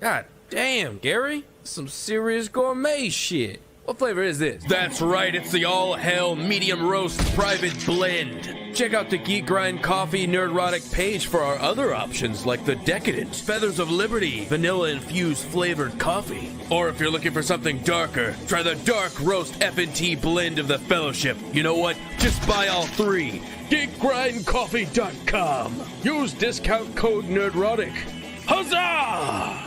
God damn, Gary. Some serious gourmet shit. What flavor is this? That's right, it's the all-hell medium roast private blend. Check out the Geek Grind Coffee Nerdrotic page for our other options like the Decadent, Feathers of Liberty, vanilla-infused flavored coffee. Or if you're looking for something darker, try the Dark Roast FNT blend of the Fellowship. You know what? Just buy all three. GeekGrindCoffee.com. Use discount code Nerdrotic. Huzzah!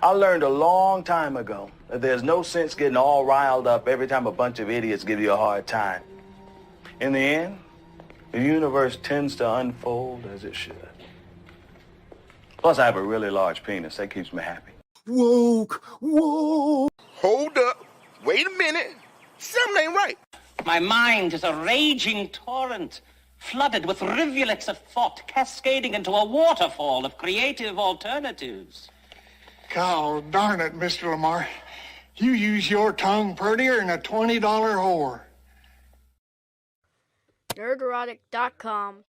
I learned a long time ago that there's no sense getting all riled up every time a bunch of idiots give you a hard time. In the end, the universe tends to unfold as it should. Plus, I have a really large penis. That keeps me happy. Woke. Hold up. Wait a minute. Something ain't right. My mind is a raging torrent, flooded with rivulets of thought, cascading into a waterfall of creative alternatives. God darn it, Mr. Lamar. You use your tongue prettier than a $20 whore. Nerdrotic.com.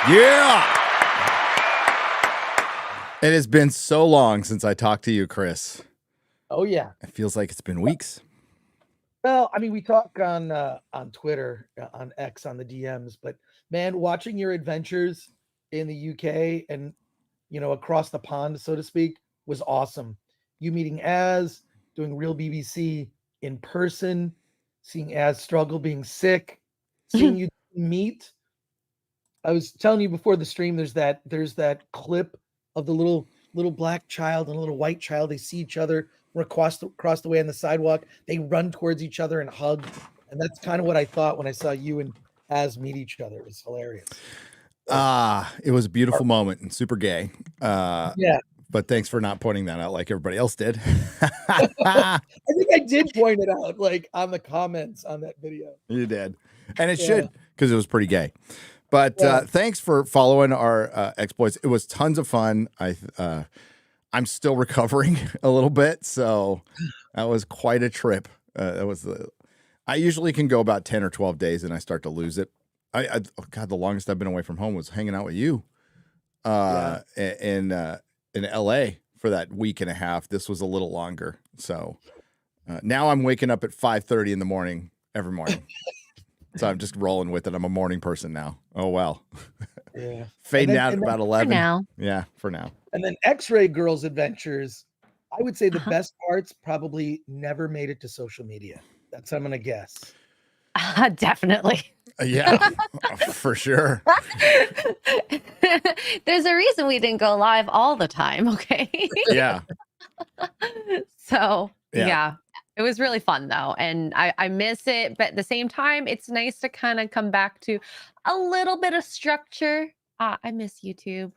Yeah. It has been so long since I talked to you, Chris. Oh yeah. It feels like it's been weeks. Well, I mean, we talk on Twitter, on X, on the DMs, but man, watching your adventures in the UK and, you know, across the pond, so to speak, was awesome. You meeting Az, doing Real BBC in person, seeing Az struggle being sick, seeing you meet. I was telling you before the stream, there's that clip of the little black child and a little white child. They see each other across the way on the sidewalk. They run towards each other and hug. And that's kind of what I thought when I saw you and Az meet each other. It was hilarious. It was a beautiful moment and super gay. Yeah. But thanks for not pointing that out like everybody else did. I think I did point it out, like on the comments on that video. You did. And it should, because it was pretty gay. But thanks for following our exploits. It was tons of fun. I'm still recovering a little bit, so that was quite a trip. I usually can go about 10 or 12 days and I start to lose it. God, the longest I've been away from home was hanging out with you in LA for that week and a half. This was a little longer. So now I'm waking up at 5:30 in the morning every morning. So I'm just rolling with it. I'm a morning person now. Oh, well. Yeah. Fading out at about 11. For now. Yeah, for now. And then Xray Girls Adventures, I would say the best parts probably never made it to social media. That's what I'm going to guess. Definitely. Yeah, for sure. There's a reason we didn't go live all the time, okay? Yeah. So, yeah. It was really fun, though, and I miss it. But at the same time, it's nice to kind of come back to a little bit of structure. I miss YouTube,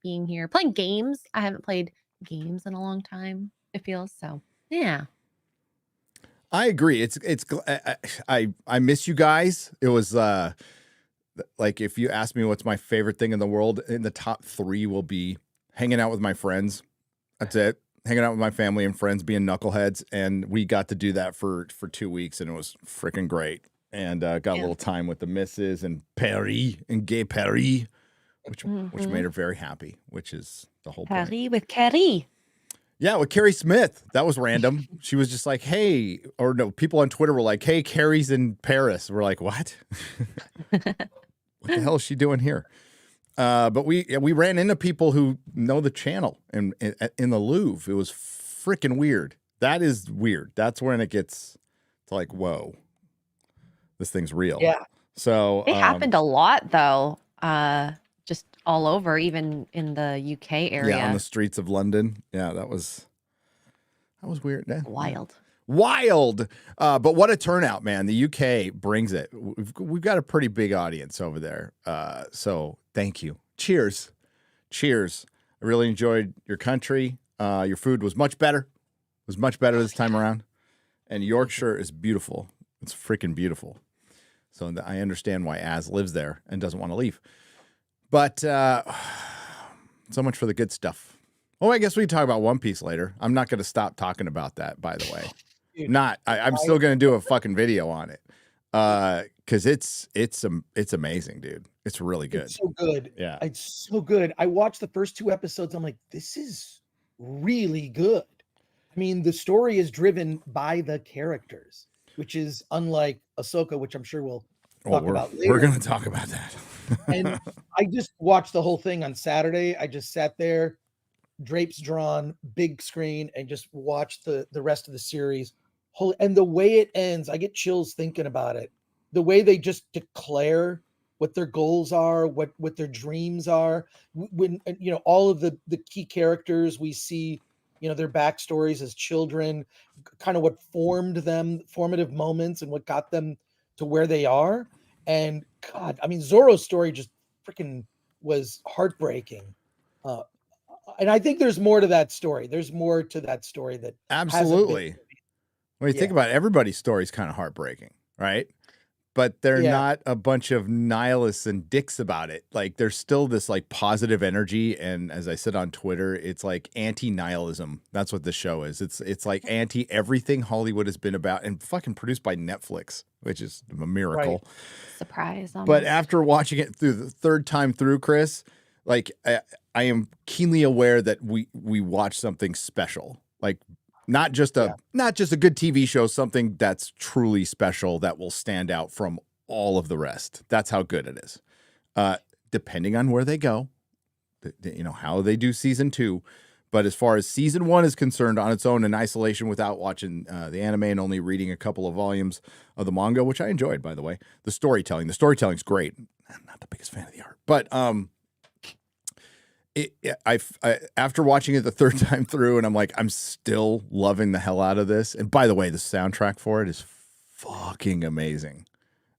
being here, playing games. I haven't played games in a long time. it feels. So yeah. I agree. I miss you guys. It was like if you ask me what's my favorite thing in the world, in the top 3 will be hanging out with my friends. That's it. Hanging out with my family and friends, being knuckleheads, and we got to do that for 2 weeks, and it was freaking great. And got a little time with the missus and Perry and Gay Perry, which made her very happy, which is the whole point. Perry with Carrie. Yeah, with Carrie Smith. That was random. She was just like, hey, or no, people on Twitter were like, hey, Carrie's in Paris. We're like, what? What the hell is she doing here? But we ran into people who know the channel in the Louvre. It was freaking weird. That is weird. That's when it gets to like, whoa, this thing's real. Yeah. So It happened a lot though. Just all over, even in the UK area. Yeah, on the streets of London. Yeah, that was weird. Yeah. Wild. But what a turnout, man. The UK brings it. We've got a pretty big audience over there. So thank you. Cheers. I really enjoyed your country. Your food was much better. It was much better this time around. And Yorkshire is beautiful. It's freaking beautiful. So I understand why Az lives there and doesn't want to leave. But so much for the good stuff. Oh, I guess we can talk about One Piece later. I'm not going to stop talking about that, by the way. Dude, I'm still going to do a fucking video on it. Because it's amazing, dude. It's really good. It's so good. Yeah. It's so good. I watched the first 2 episodes. I'm like, this is really good. I mean, the story is driven by the characters, which is unlike Ahsoka, which I'm sure we'll talk about later. We're going to talk about that. And I just watched the whole thing on Saturday. I just sat there, drapes drawn, big screen, and just watched the rest of the series. And the way it ends, I get chills thinking about it. The way they just declare what their goals are, what their dreams are. When all of the key characters, we see their backstories as children, kind of what formed them, formative moments, and what got them to where they are. And God, I mean, Zoro's story just freaking was heartbreaking. And I think there's more to that story. There's more to that story that absolutely. When you think about it, everybody's story is kind of heartbreaking, right? But they're not a bunch of nihilists and dicks about it. Like there's still this like positive energy. And as I said on Twitter, it's like anti-nihilism. That's what the show is. It's like anti everything Hollywood has been about, and fucking produced by Netflix, which is a miracle. Right. Surprise. Almost. But after watching it through the 3rd time through, Chris, like I am keenly aware that we watch something special. Like not just a good TV show, something that's truly special that will stand out from all of the rest. That's how good it is. Depending on where they go, how they do season 2. But as far as season 1 is concerned, on its own in isolation, without watching the anime and only reading a couple of volumes of the manga, which I enjoyed, by the way, the storytelling's great. I'm not the biggest fan of the art, but I after watching it the 3rd time through, and I'm like, I'm still loving the hell out of this. And by the way, the soundtrack for it is fucking amazing.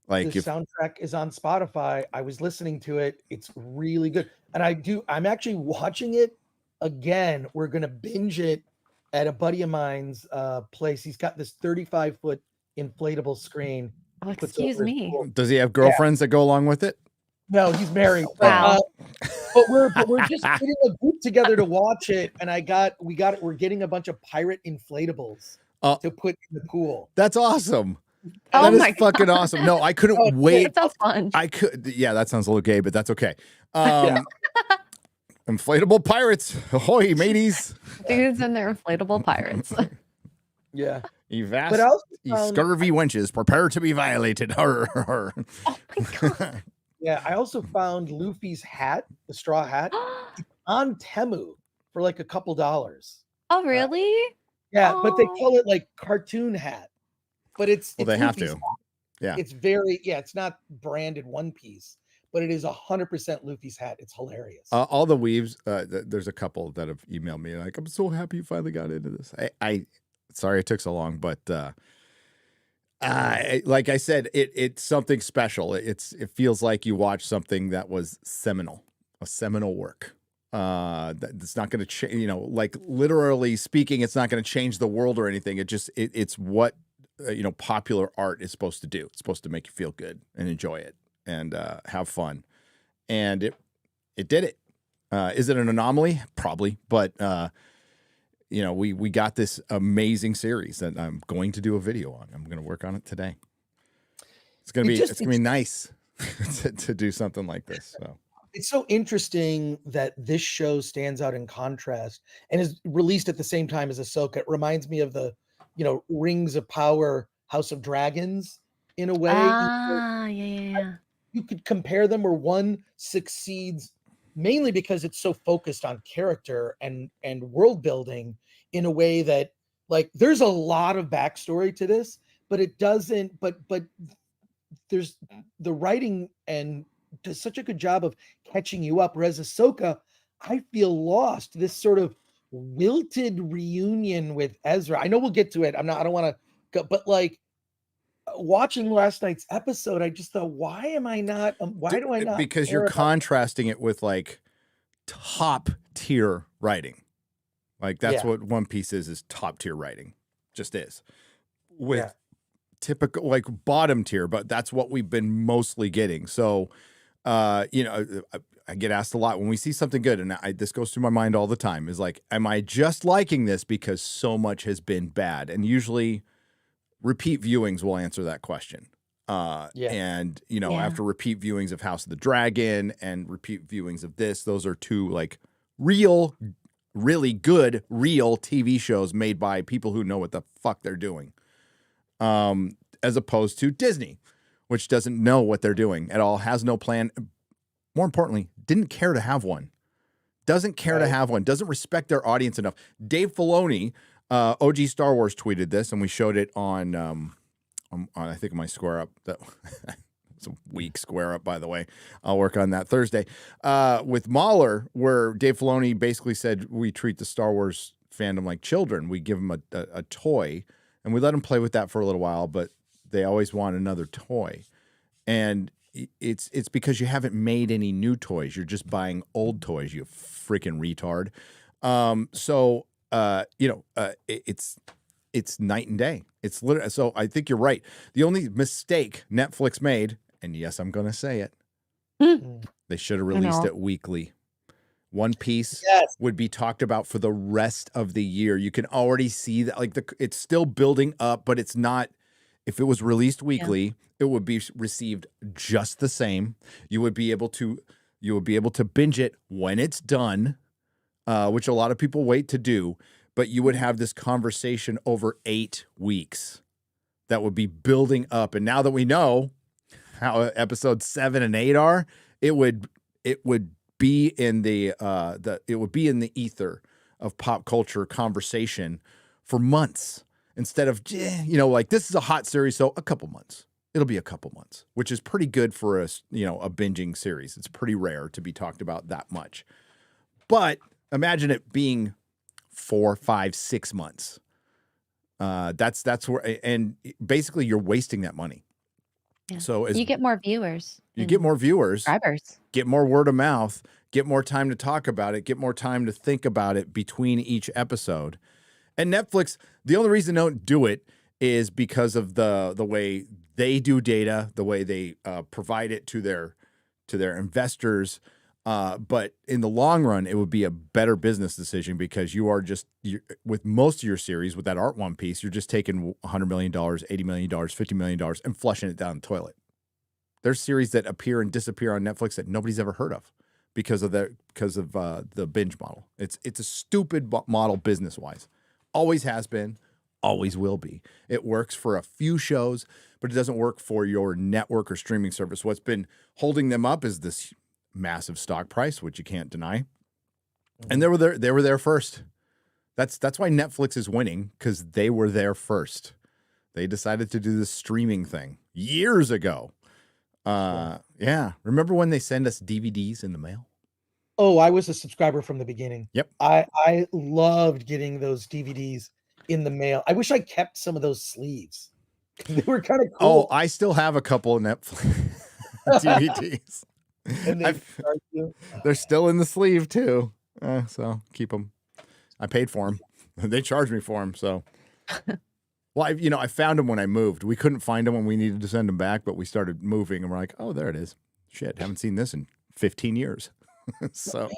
Like the soundtrack is on Spotify. I was listening to it. It's really good. And I'm actually watching it again. We're going to binge it at a buddy of mine's place. He's got this 35-foot inflatable screen. Oh, excuse me. Does he have girlfriends that go along with it? No, he's married. Wow. But we're just getting a group together to watch it, and we're getting a bunch of pirate inflatables to put in the pool. That's awesome. Oh that is my fucking awesome. No, I couldn't wait. That sounds fun. Yeah, that sounds a little gay, but that's okay. Inflatable pirates. Ahoy, mateys. Dudes and their inflatable pirates. Yeah. Ye vast, But I also ye scurvy wenches, prepare to be violated. Oh my God. Yeah, I also found Luffy's hat, the straw hat, on Temu for like a couple dollars. Oh, really? Yeah, but they call it like cartoon hat. But it's they have Luffy's to. hat. Yeah. It's it's not branded One Piece, but it is 100% Luffy's hat. It's hilarious. All the weaves, there's a couple that have emailed me like, I'm so happy you finally got into this. I sorry it took so long, but like I said, it's something special. It feels like you watch something that was seminal, a seminal work. That's not going to change, you know, like literally speaking, it's not going to change the world or anything. It's what, you know, popular art is supposed to do. It's supposed to make you feel good and enjoy it and have fun. And it did it. Is it an anomaly? Probably. But, you know, we got this amazing series that I'm going to do a video on. I'm going to work on it today. It's going to be nice to do something like this. So. It's so interesting that this show stands out in contrast and is released at the same time as Ahsoka. It reminds me of the, you know, Rings of Power, House of Dragons in a way. Yeah. You could compare them where one succeeds mainly because it's so focused on character and world building in a way that, like, there's a lot of backstory to this, but it doesn't, but there's the writing and does such a good job of catching you up. Whereas Ahsoka, I feel lost. This sort of wilted reunion with Ezra. I know we'll get to it. I don't want to go, but like watching last night's episode, I just thought, why do I not? Because you're contrasting it with like top tier writing. Like that's what One Piece is top tier writing. Just is. With typical like bottom tier, but that's what we've been mostly getting. So you know, I get asked a lot when we see something good, and this goes through my mind all the time, is like, am I just liking this because so much has been bad? And usually repeat viewings will answer that question. And, you know, after repeat viewings of House of the Dragon and repeat viewings of this, those are two like really good, real TV shows made by people who know what the fuck they're doing. As opposed to Disney, which doesn't know what they're doing at all, has no plan. More importantly, didn't care to have one. Doesn't care to have one. Doesn't respect their audience enough. Dave Filoni, OG Star Wars, tweeted this, and we showed it on I think my Square Up. That it's a weak Square Up, by the way. I'll work on that Thursday. With Mahler, where Dave Filoni basically said we treat the Star Wars fandom like children. We give them a toy, and we let them play with that for a little while, but they always want another toy. And it's because you haven't made any new toys. You're just buying old toys, you freaking retard. You know, it's night and day. It's literally, so I think you're right. The only mistake Netflix made, and yes, I'm going to say it, they should have released it weekly. One Piece would be talked about for the rest of the year. You can already see that, like, it's still building up, but it's not. If it was released weekly, it would be received just the same. You would be able to binge it when it's done, which a lot of people wait to do. But you would have this conversation over 8 weeks that would be building up. And now that we know how episodes 7 and 8 are, it would be in the ether of pop culture conversation for months. Instead of, you know, like, this is a hot series, so a couple months. It'll be a couple months, which is pretty good for a binging series. It's pretty rare to be talked about that much. But imagine it being 4, 5, 6 months. That's where, and basically you're wasting that money. Yeah. So you get more viewers. You get more viewers. Subscribers. Get more word of mouth. Get more time to talk about it. Get more time to think about it between each episode. And Netflix, the only reason they don't do it is because of the way they do data, the way they provide it to their investors. But in the long run, it would be a better business decision because with most of your series, with that art One Piece, you're just taking $100 million, $80 million, $50 million and flushing it down the toilet. There's series that appear and disappear on Netflix that nobody's ever heard of because of the binge model. It's a stupid model business-wise. Always has been, always will be. It works for a few shows, but it doesn't work for your network or streaming service. What's been holding them up is this massive stock price, which you can't deny. And they were there first. That's why Netflix is winning, because they were there first. They decided to do this streaming thing years ago. Yeah. Remember when they send us DVDs in the mail? Oh, I was a subscriber from the beginning. Yep. I loved getting those DVDs in the mail. I wish I kept some of those sleeves. They were kind of cool. Oh, I still have a couple of Netflix DVDs. And they're still in the sleeve too. So keep them. I paid for them. They charged me for them. So, well, I found them when I moved. We couldn't find them when we needed to send them back, but we started moving and we're like, oh, there it is. Shit, haven't seen this in 15 years. So,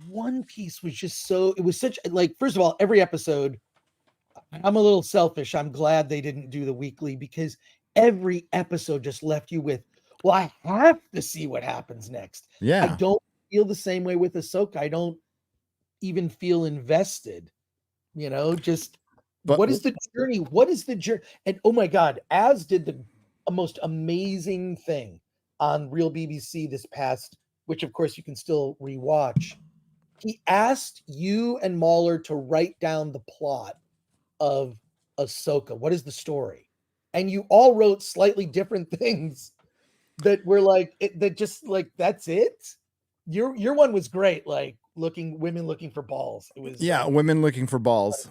One Piece was just it was such like, first of all, every episode, I'm a little selfish. I'm glad they didn't do the weekly because every episode just left you with, well, I have to see what happens next. yeah. I don't feel the same way with Ahsoka. I don't even feel invested, just what is the journey? What is the journey? And oh my God, Az did the most amazing thing on Real BBC this past, which of course you can still rewatch. He asked you and Mahler to write down the plot of Ahsoka. What is the story? And you all wrote slightly different things that were like, that's it. Your one was great. Like women looking for balls. It was women looking for balls.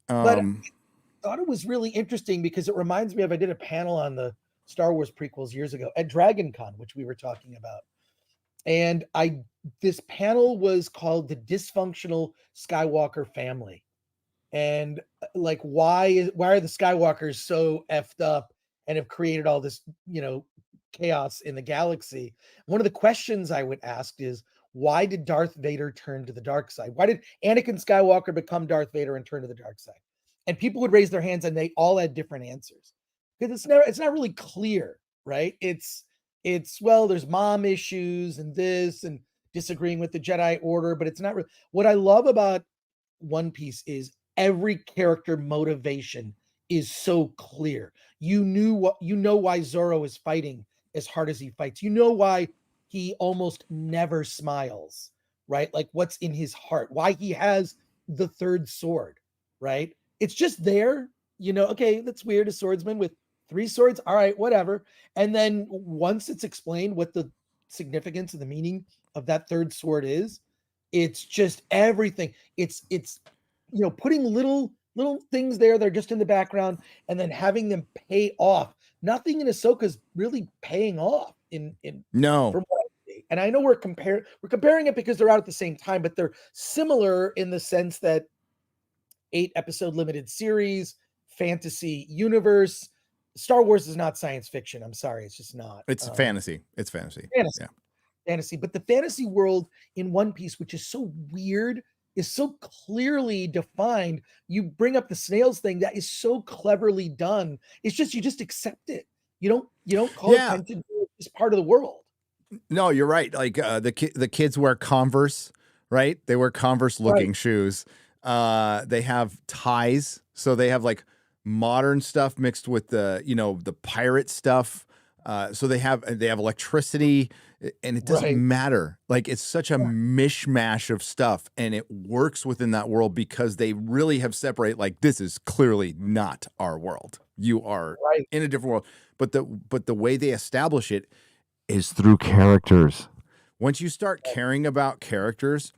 But I thought it was really interesting because it reminds me of, I did a panel on the Star Wars prequels years ago at Dragon Con, which we were talking about. And this panel was called The Dysfunctional Skywalker Family. And like, why are the Skywalkers so effed up and have created all this, chaos in the galaxy? One of the questions I would ask is, why did Darth Vader turn to the dark side? Why did Anakin Skywalker become Darth Vader and turn to the dark side? And people would raise their hands and they all had different answers because it's not really clear, right? It's well, there's mom issues and this and disagreeing with the Jedi Order, but it's not really. What I love about One Piece is every character motivation is so clear. You know why Zoro is fighting as hard as he fights. You know why he almost never smiles, right? Like what's in his heart, why he has the third sword, right? It's just there, okay, that's weird. A swordsman with 3 swords. All right, whatever. And then once it's explained what the significance and the meaning of that third sword is, it's just everything. It's putting little things there that are just in the background and then having them pay off. Nothing in Ahsoka's really paying off no. From what I see. And I know we're comparing it because they're out at the same time, but they're similar in the sense that 8-episode limited series, fantasy universe. Star Wars is not science fiction. I'm sorry, it's just not. It's fantasy. It's fantasy. Fantasy. Yeah. Fantasy. But the fantasy world in One Piece, which is so weird, is so clearly defined. You bring up the snails thing, that is so cleverly done. It's just, you just accept it. You don't call attention to it. It's part of the world. No, you're right. Like the kids wear Converse, right? They wear Converse looking shoes. They have ties. So they have like modern stuff mixed with the pirate stuff. So they have electricity, and it doesn't matter. Like it's such a mishmash of stuff, and it works within that world because they really have separated. Like this is clearly not our world. You are in a different world. But the way they establish it is through characters. Once you start caring about characters,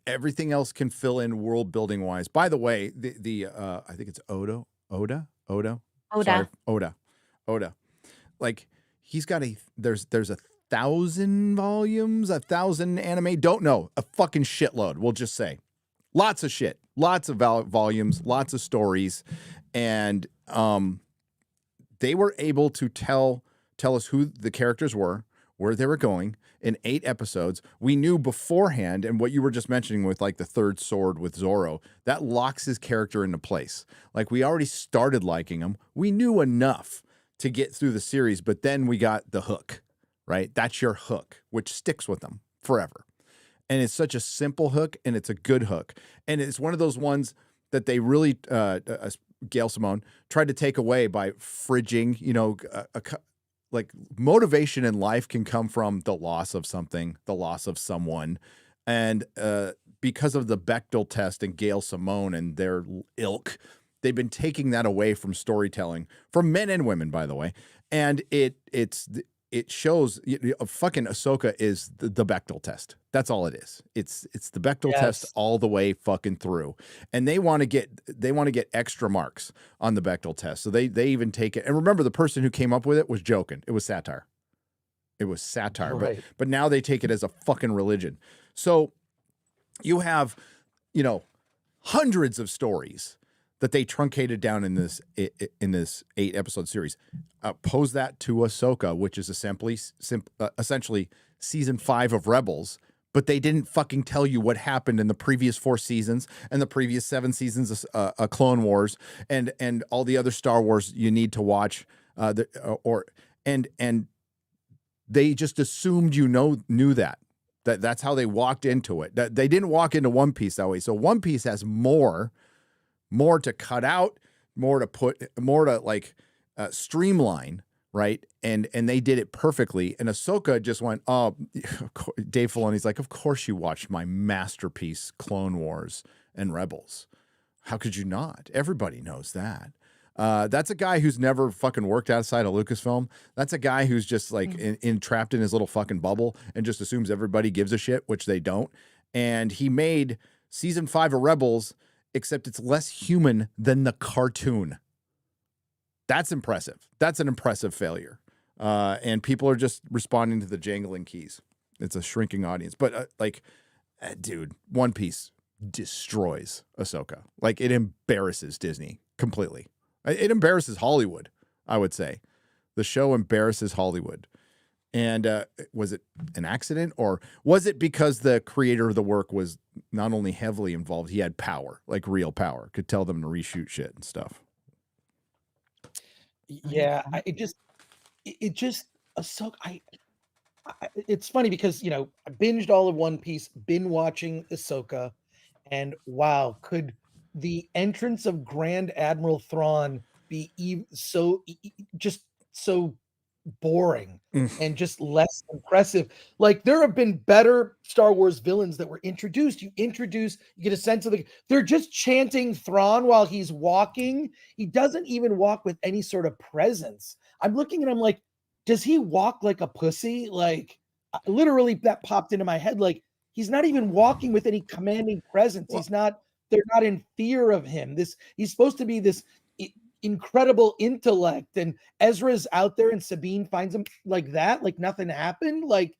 everything else can fill in world building wise. By the way, the I think it's Oda. Sorry, Oda. Like he's got there's 1,000 volumes, 1,000 anime. Don't know, a fucking shitload. We'll just say lots of shit, lots of volumes, lots of stories, and they were able to tell us who the characters were, where they were going in 8 episodes. We knew beforehand, and what you were just mentioning with like the third sword with Zoro, that locks his character into place. Like we already started liking him. We knew enough to get through the series, but then we got the hook, right? That's your hook, which sticks with them forever. And it's such a simple hook, and it's a good hook. And it's one of those ones that they really, Gail Simone, tried to take away by fridging, like motivation in life can come from the loss of something, the loss of someone. And because of the Bechdel test and Gail Simone and their ilk, they've been taking that away from storytelling, from men and women, by the way. And it shows fucking Ahsoka is the Bechdel test. That's all it is. It's the Bechdel test all the way fucking through. And they want to get extra marks on the Bechdel test. So they even take it. And remember, the person who came up with it was joking. It was satire. It was satire, Right. but now they take it as a fucking religion. So you have, you know, hundreds of stories that they truncated down in this 8-episode series. Pose that to Ahsoka, which is essentially season 5 of Rebels, but they didn't fucking tell you what happened in the previous 4 seasons and the previous 7 seasons of Clone Wars and all the other Star Wars you need to watch. And they just assumed knew that. That's how they walked into it. They didn't walk into One Piece that way. So One Piece has more to cut out, more to streamline, right? And they did it perfectly. And Ahsoka just went, oh, Dave Filoni's like, of course you watched my masterpiece, Clone Wars and Rebels. How could you not? Everybody knows that. That's a guy who's never fucking worked outside of Lucasfilm. That's a guy who's just like trapped in his little fucking bubble and just assumes everybody gives a shit, which they don't. And he made season 5 of Rebels, except it's less human than the cartoon. That's impressive. That's an impressive failure. And people are just responding to the jangling keys. It's a shrinking audience. But dude, One Piece destroys Ahsoka. Like, it embarrasses Disney completely. It embarrasses Hollywood, I would say. The show embarrasses Hollywood. And was it an accident, or was it because the creator of the work was not only heavily involved, he had power, like real power, could tell them to reshoot shit and stuff? Yeah, Ahsoka. It's funny because, you know, I binged all of One Piece, been watching Ahsoka, and wow, could the entrance of Grand Admiral Thrawn be so boring and just less impressive? Like, there have been better Star Wars villains that were introduced. You get a sense of they're just chanting Thrawn while he's walking. He doesn't even walk with any sort of presence. I'm looking and I'm like, does he walk like a pussy? Like, literally, that popped into my head. Like, he's not even walking with any commanding presence. They're not in fear of him. He's supposed to be this incredible intellect, and Ezra's out there and Sabine finds him like that, like nothing happened, like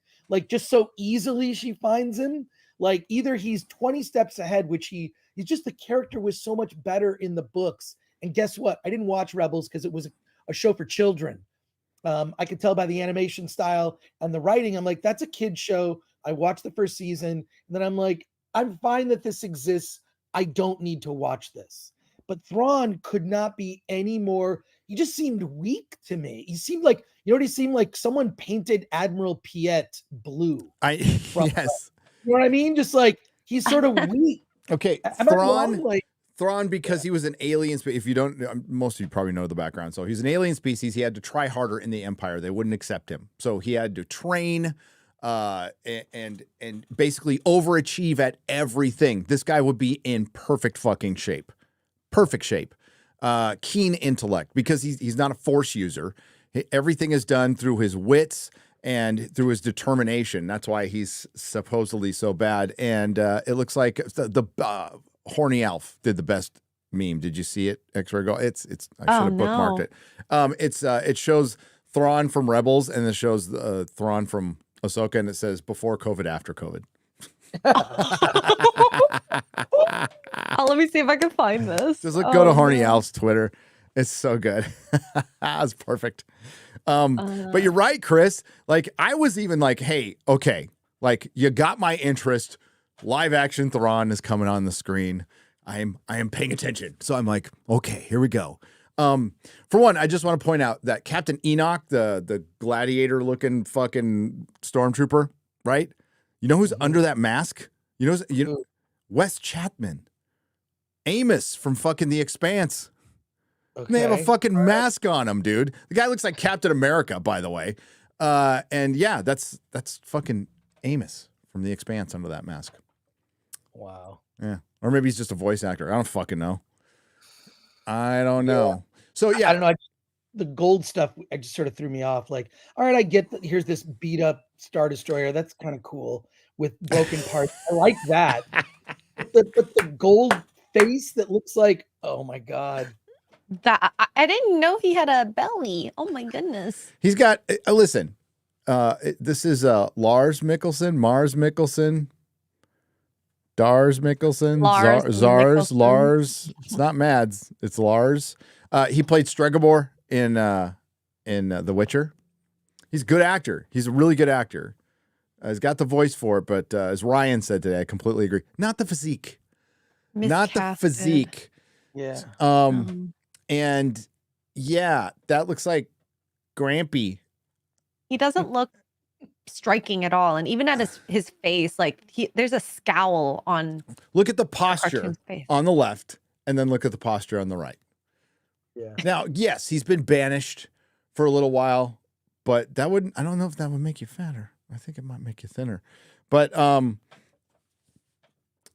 just so easily she finds him. Like, either he's 20 steps ahead, which he's just, the character was so much better in the books. And guess what? I didn't watch Rebels because it was a show for children. I could tell by the animation style and the writing. I'm like, that's a kid's show. I watched the first season, and then I'm like, I'm fine that this exists. I don't need to watch this. But Thrawn could not be any more. He just seemed weak to me. He seemed like, you know what he seemed like? Someone painted Admiral Piet blue. Yes. You know what I mean? Just like, he's sort of weak. Okay, Thrawn, because he was an alien. If you don't, most of you probably know the background. So he's an alien species. He had to try harder in the Empire. They wouldn't accept him. So he had to train and basically overachieve at everything. This guy would be in perfect fucking shape. Perfect shape. Keen intellect, because he's not a Force user. Everything is done through his wits and through his determination. That's why he's supposedly so bad. And it looks like the horny elf did the best meme. Did you see it? Xray go. I should have bookmarked it. It shows Thrawn from Rebels, and it shows Thrawn from Ahsoka, and it says before COVID, after COVID. Oh, let me see if I can find this. Just go to Horny Alf's Twitter. It's so good. That's perfect. But you're right, Chris. Like, I was even like, hey, okay, like, you got my interest. Live action Thrawn is coming on the screen. I am paying attention. So I'm like, okay, here we go. For one, I just want to point out that Captain Enoch, the gladiator looking fucking stormtrooper, right? You know who's under that mask? You know, Wes Chapman, Amos from fucking The Expanse. Okay. They have a fucking mask on him, dude. The guy looks like Captain America, by the way. And yeah, that's fucking Amos from The Expanse under that mask. Wow. Yeah. Or maybe he's just a voice actor. I don't fucking know. I don't know. So yeah, I don't know. The gold stuff, I just sort of threw me off. Like, all right, I get that. Here's this beat up Star Destroyer. That's kind of cool with broken parts. I like that. But the gold face that looks like, oh my God. That I didn't know he had a belly. Oh my goodness. He's got, listen, This is Lars Mikkelsen, Mars Mikkelsen, Dars Mikkelsen, Lars. It's not Mads, it's Lars. He played Stregobor in The Witcher. He's a good actor. He's a really good actor. He's got the voice for it, but as Ryan said today, I completely agree. Not the physique. Not the physique. Yeah. And yeah, that looks like Grampy. He doesn't look striking at all, and even at his face, like there's a scowl on. Look at the posture on the left, and then look at the posture on the right. Yeah. Now, yes, he's been banished for a little while, but that wouldn't. I don't know if that would make you fatter. I think it might make you thinner. But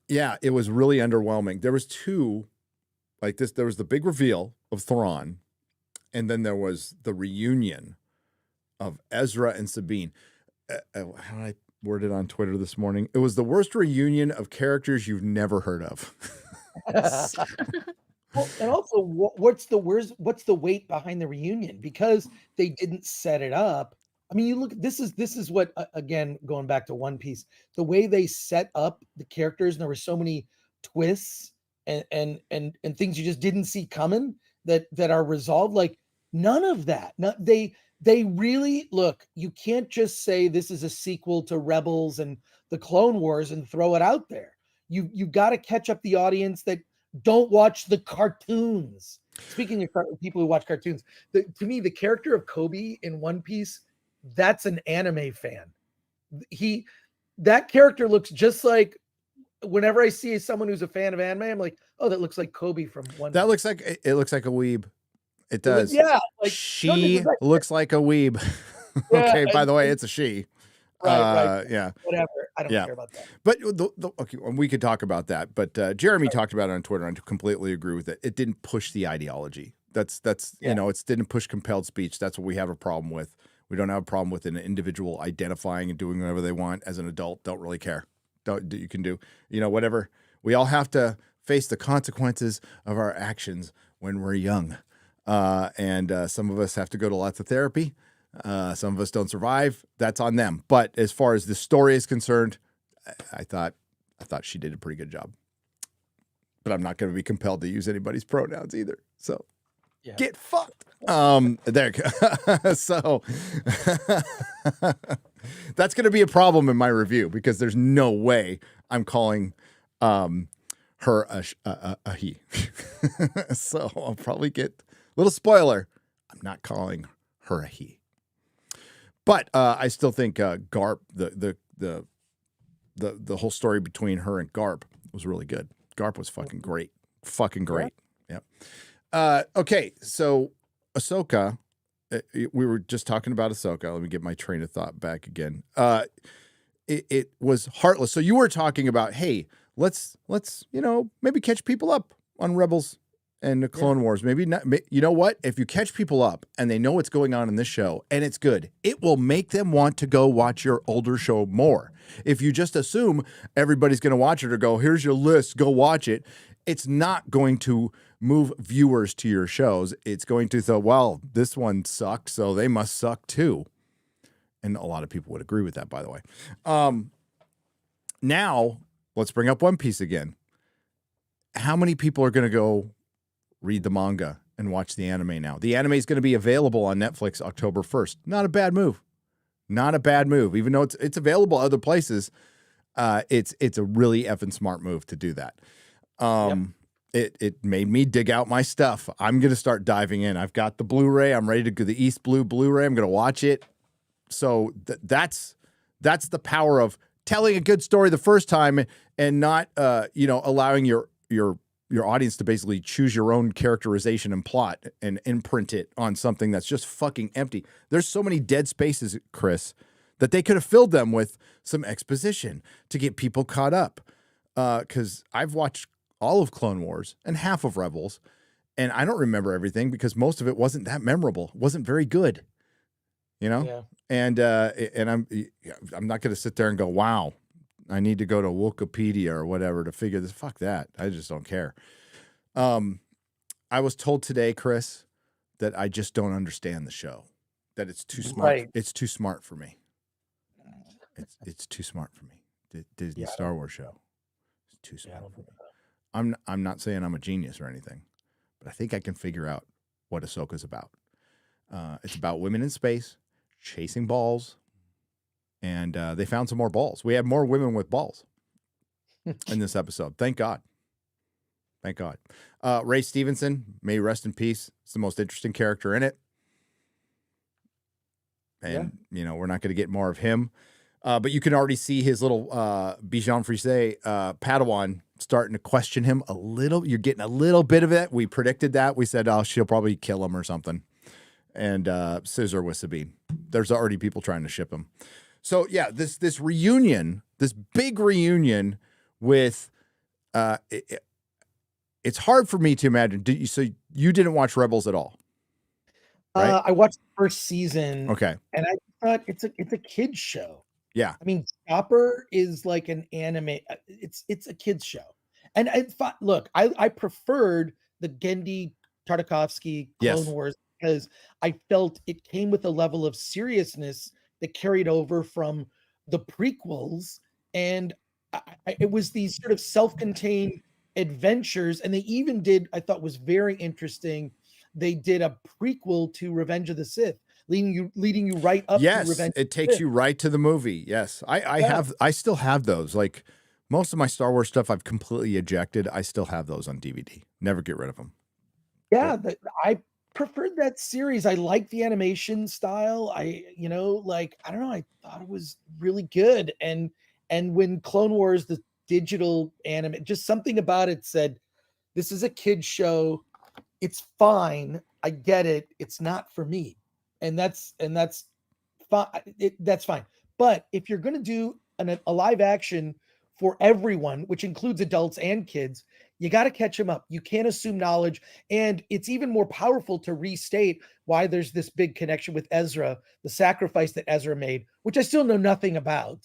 yeah, it was really underwhelming. There was two like this. There was the big reveal of Thrawn, and then there was the reunion of Ezra and Sabine. How did I word it on Twitter this morning? It was the worst reunion of characters you've never heard of. Well, and also, what's the weight behind the reunion? Because they didn't set it up. I mean, you look. This is what again, going back to One Piece, the way they set up the characters, and there were so many twists and things you just didn't see coming that are resolved. Like none of that. They really look. You can't just say this is a sequel to Rebels and the Clone Wars and throw it out there. You got to catch up the audience that don't watch the cartoons. Speaking of people who watch cartoons, to me, the character of Kobe in One Piece, that's an anime fan. That character looks just like. Whenever I see someone who's a fan of anime, I'm like, oh, that looks like Kobe from One Piece. That looks like it looks like a weeb. It does. Yeah, like, she looks like a weeb. Yeah, okay, by the way, it's a she. Right. Yeah. Whatever. I don't care about that. But okay, we could talk about that. But Jeremy talked about it on Twitter, and I completely agree with it. It didn't push the ideology. That's it didn't push compelled speech. That's what we have a problem with. We don't have a problem with an individual identifying and doing whatever they want as an adult. Don't really care. You can do whatever. We all have to face the consequences of our actions when we're young. And some of us have to go to lots of therapy. Some of us don't survive. That's on them. But as far as the story is concerned, I thought she did a pretty good job. But I'm not going to be compelled to use anybody's pronouns either. So get fucked. There. So that's going to be a problem in my review because there's no way I'm calling her a he. So I'll probably get little spoiler. I'm not calling her a he. But I still think Garp, the whole story between her and Garp was really good. Garp was fucking great. Fucking great. Yeah. Okay, so Ahsoka, we were just talking about Ahsoka. Let me get my train of thought back again. It was heartless. So you were talking about, hey, let's maybe catch people up on Rebels and the Clone Wars. Maybe not. You know what? If you catch people up and they know what's going on in this show and it's good, it will make them want to go watch your older show more. If you just assume everybody's going to watch it or go, here's your list, go watch it, it's not going to move viewers to your shows. It's going to say, well, this one sucks, so they must suck too. And a lot of people would agree with that, by the way. Now, let's bring up One Piece again. How many people are going to go read the manga and watch the anime now? The anime is going to be available on Netflix October 1st. Not a bad move. Not a bad move. Even though it's available other places, it's a really effing smart move to do that. It made me dig out my stuff. I'm going to start diving in. I've got the Blu-ray. I'm ready to go the East Blue Blu-ray. I'm going to watch it. So that's the power of telling a good story the first time and not allowing your audience to basically choose your own characterization and plot and imprint it on something that's just fucking empty. There's so many dead spaces, Chris, that they could have filled them with some exposition to get people caught up. Because I've watched all of Clone Wars and half of Rebels, and I don't remember everything because most of it wasn't that memorable. It wasn't very good, Yeah. And I'm not going to sit there and go, wow, I need to go to Wikipedia or whatever to figure this. Fuck that. I just don't care. I was told today, Chris, that I just don't understand the show, that it's too smart. Right. It's too smart for me. It's too smart for me. Disney Yeah, I Star don't Wars think show. It's too Yeah, I smart don't for think me. so. I'm not saying I'm a genius or anything, but I think I can figure out what Ahsoka's about. It's about women in space chasing balls, and they found some more balls. We have more women with balls in this episode. Thank God. Thank God. Ray Stevenson, may he rest in peace. It's the most interesting character in it. And, we're not going to get more of him. But you can already see his little Bijan Frise Padawan starting to question him a little. You're getting a little bit of it. We predicted that. We said, oh, she'll probably kill him or something. And scissor with Sabine. There's already people trying to ship him. So, yeah, this reunion, this big reunion with... it's hard for me to imagine. So you didn't watch Rebels at all? Right? I watched the first season. Okay. And I thought it's a kid's show. Yeah. I mean, Chopper is like an anime. It's a kid's show. And look, I preferred the Gendy Tartakovsky Clone Wars because I felt it came with a level of seriousness that carried over from the prequels. And it was these sort of self-contained adventures. And they even did, I thought was very interesting, they did a prequel to Revenge of the Sith, leading you right up to Revenge. It takes you right to the movie. Yes. I still have those. Like most of my Star Wars stuff I've completely ejected. I still have those on DVD. Never get rid of them. Yeah, I preferred that series. I like the animation style. I don't know, I thought it was really good. And when Clone Wars, the digital anime, just something about it said, this is a kid's show. It's fine. I get it. It's not for me. And that's fine. That's fine. But if you're going to do a live action for everyone, which includes adults and kids, you got to catch them up. You can't assume knowledge. And it's even more powerful to restate why there's this big connection with Ezra, the sacrifice that Ezra made, which I still know nothing about.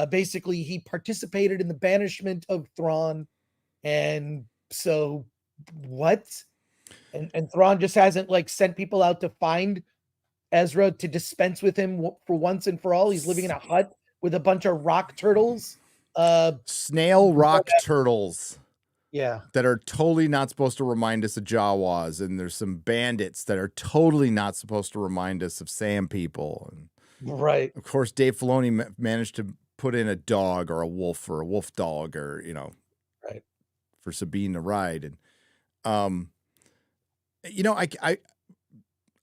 Basically, he participated in the banishment of Thrawn. And so what? And Thrawn just hasn't sent people out to find Ezra to dispense with him for once and for all. He's living in a hut with a bunch of rock turtles. Snail rock turtles. Yeah. That are totally not supposed to remind us of Jawas. And there's some bandits that are totally not supposed to remind us of Sand people. And right. Of course, Dave Filoni managed to put in a dog or a wolf dog or, right, for Sabine to ride. And,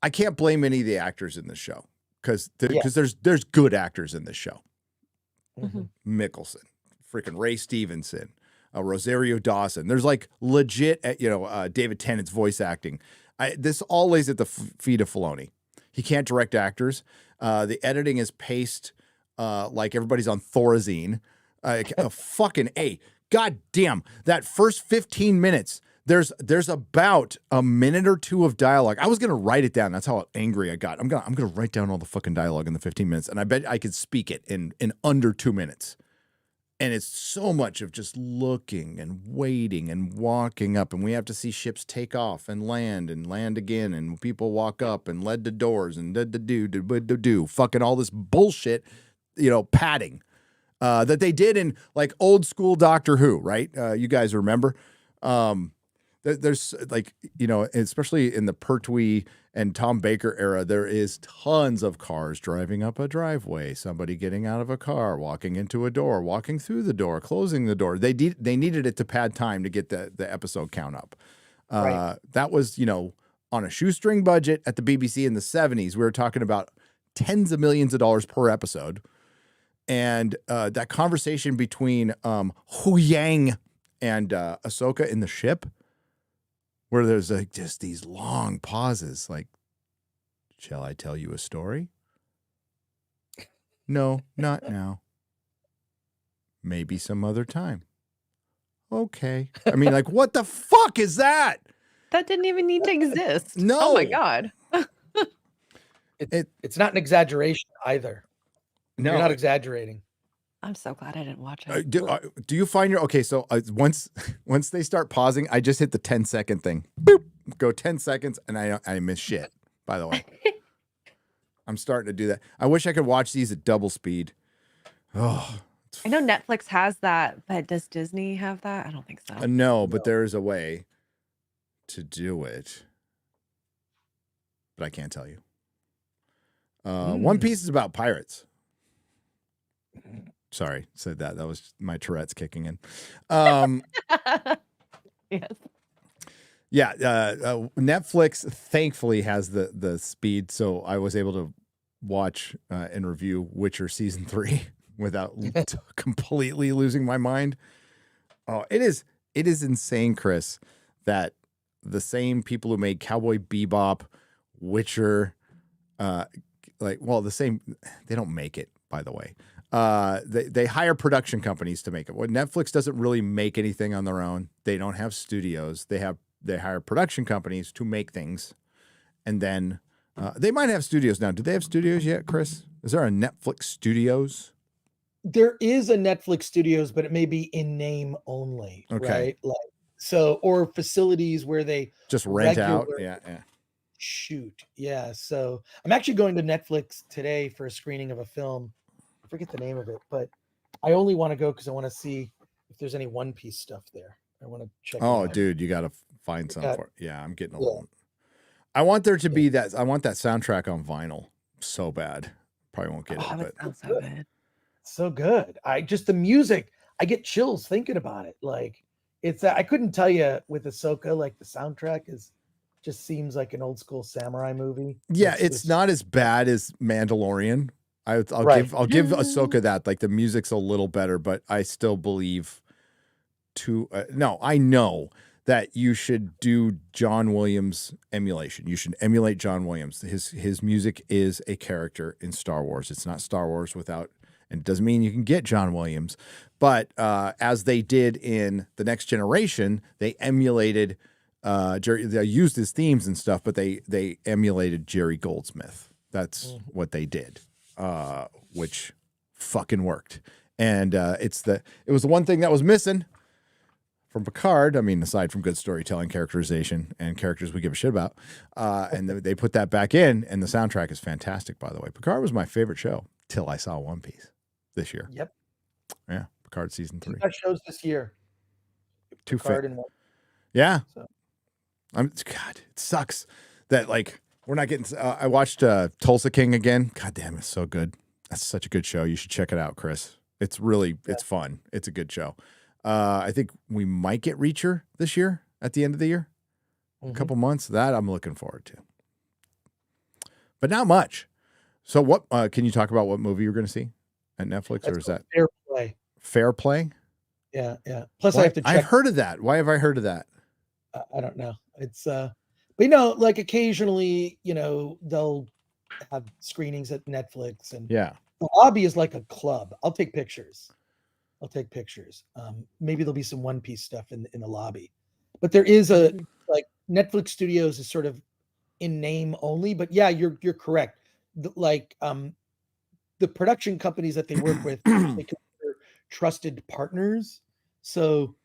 I can't blame any of the actors in this show because there's good actors in this show. Mm-hmm. Mickelson, freaking Ray Stevenson, Rosario Dawson. There's legit, David Tennant's voice acting. This all lays at the feet of Filoni. He can't direct actors. The editing is paced like everybody's on Thorazine. Fucking A. God damn, that first 15 minutes. There's about a minute or two of dialogue. I was gonna write it down. That's how angry I got. I'm gonna write down all the fucking dialogue in the 15 minutes, and I bet I could speak it in under 2 minutes. And it's so much of just looking and waiting and walking up, and we have to see ships take off and land again, and people walk up and lead to doors and do fucking all this bullshit, padding that they did in old school Doctor Who, right? You guys remember? There's especially in the Pertwee and Tom Baker era, there is tons of cars driving up a driveway, somebody getting out of a car, walking into a door, walking through the door, closing the door. They needed it to pad time to get the episode count up. Right. That was, on a shoestring budget at the BBC in the 70s. We were talking about tens of millions of dollars per episode. And that conversation between Hu Yang and Ahsoka in the ship, where there's just these long pauses, shall I tell you a story? No, not now. Maybe some other time. Okay. I mean, what the fuck is that? That didn't even need to exist. No. Oh my God. It's not an exaggeration either. No. You're not exaggerating. I'm so glad I didn't watch it. Do you find so once they start pausing, I just hit the 10-second thing. Boop, go 10 seconds, and I miss shit, by the way. I'm starting to do that. I wish I could watch these at double speed. Oh, I know Netflix has that, but does Disney have that? I don't think so. no, but there is a way to do it. But I can't tell you. One Piece is about pirates. Sorry, said that. That was my Tourette's kicking in. Yes. Yeah, Netflix thankfully has the speed, so I was able to watch and review Witcher season 3 without completely losing my mind. Oh, it is insane, Chris, that the same people who made Cowboy Bebop, Witcher, the same. They don't make it, by the way. They hire production companies to make it. Well, Netflix doesn't really make anything on their own. They don't have studios. They hire production companies to make things, and then they might have studios now. Do they have studios yet, Chris? Is there a Netflix Studios? There is a Netflix Studios, but it may be in name only. Okay. Right? Or facilities where they Just rent out. Yeah. Shoot. Yeah. So I'm actually going to Netflix today for a screening of a film. I forget the name of it, but I only want to go because I want to see if there's any One Piece stuff there. I want to check. Oh, dude, you got to find some for it. Yeah, I'm getting a little. I want there to be that. I want that soundtrack on vinyl so bad. Probably won't get it, but sounds so good. So good. The music. I get chills thinking about it. Like I couldn't tell you with Ahsoka. Like the soundtrack just seems like an old school samurai movie. Yeah, it's not as bad as Mandalorian. I'll give Ahsoka that. Like the music's a little better, but I still believe I know that you should do John Williams emulation. You should emulate John Williams. His music is a character in Star Wars. It's not Star Wars without, and it doesn't mean you can get John Williams, but as they did in The Next Generation, they emulated they used his themes and stuff, but they emulated Jerry Goldsmith. That's what they did, which fucking worked. And it was the one thing that was missing from Picard. I mean, aside from good storytelling, characterization, and characters we give a shit about, and they put that back in, and the soundtrack is fantastic. By the way, Picard was my favorite show till I saw One Piece this year. Yep. Yeah, Picard season 3. That shows this year. Picard and yeah. So. God, it sucks that we're not getting. I watched Tulsa King again. God damn, it's so good. That's such a good show. You should check it out, Chris. It's fun. It's a good show. I think we might get Reacher this year at the end of the year. A couple months. That I'm looking forward to. But not much. So what can you talk about what movie you're going to see at Netflix? Or is that Fair Play? Fair Play? Yeah. Plus I have to check. I've heard of that. Why have I heard of that? I don't know. It's but occasionally, they'll have screenings at Netflix, and the lobby is like a club. I'll take pictures. Maybe there'll be some One Piece stuff in the lobby, but there is Netflix Studios is sort of in name only. But yeah, you're correct. The production companies that they work with, they consider trusted partners. So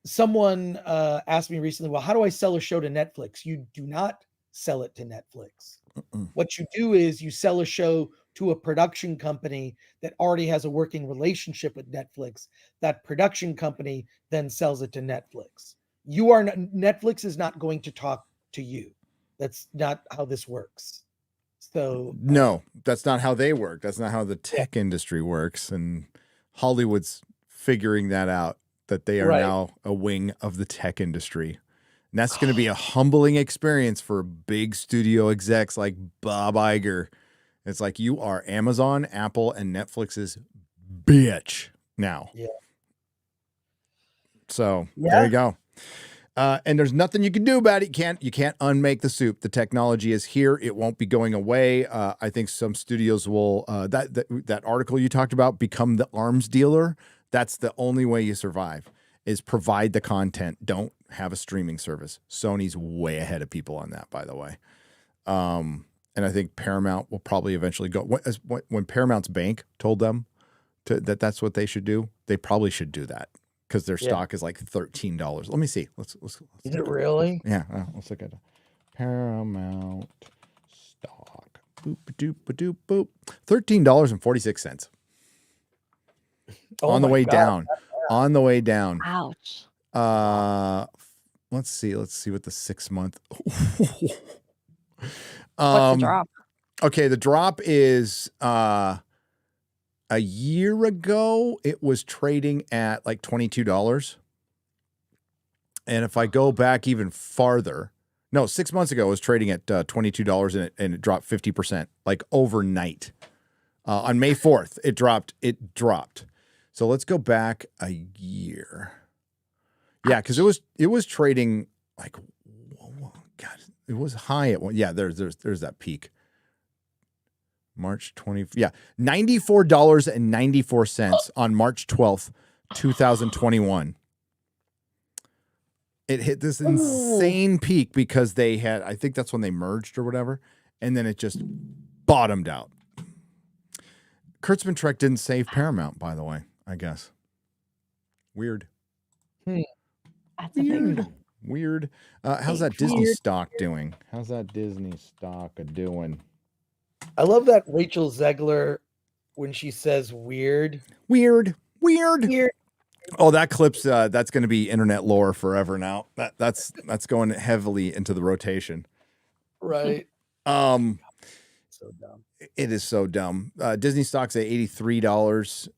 someone asked me recently, well, how do I sell a show to Netflix? You do not sell it to Netflix. What you do is you sell a show to a production company that already has a working relationship with Netflix. That production company then sells it to Netflix. Netflix is not going to talk to you. That's not how this works. So no, that's not how they work. That's not how the tech industry works. And Hollywood's figuring that out, that they are now a wing of the tech industry. And that's going to be a humbling experience for big studio execs like Bob Iger. It's like you are Amazon, Apple, and Netflix's bitch now. Yeah. So there you go. And there's nothing you can do about it. You can't unmake the soup. The technology is here. It won't be going away. I think some studios will that article you talked about, become the arms dealer. That's the only way you survive, is provide the content. Don't have a streaming service. Sony's way ahead of people on that, by the way. And I think Paramount will probably eventually go. When Paramount's bank told them that's what they should do, they probably should do that, because their stock is like $13. Let me see. Let's is it really? Yeah. Let's look at Paramount stock. Boop, doop, doop, boop. $13.46. Oh on the my way God. down. On the way down. Ouch. Let's see what the 6 month. What's the drop? Okay, the drop is a year ago it was trading at like $22. And if I go back even farther, no, 6 months ago it was trading at $22 and it dropped 50%, like overnight. On May 4th, it dropped. So let's go back a year. Yeah, because it was trading like, God, it was high at one. Yeah, there's that peak. March 20. Yeah, $94.94 on March 12th, 2021. It hit this insane peak because they had, I think that's when they merged or whatever, and then it just bottomed out. Kurtzman Trek didn't save Paramount, by the way, I guess. Weird. That's a big one. Weird. How's that Disney stock doing? How's that Disney stock doing? I love that Rachel Zegler when she says weird. Weird. Oh, that clip's that's going to be internet lore forever now. That's going heavily into the rotation. Right. So dumb. It is so dumb. Disney stock's at $83.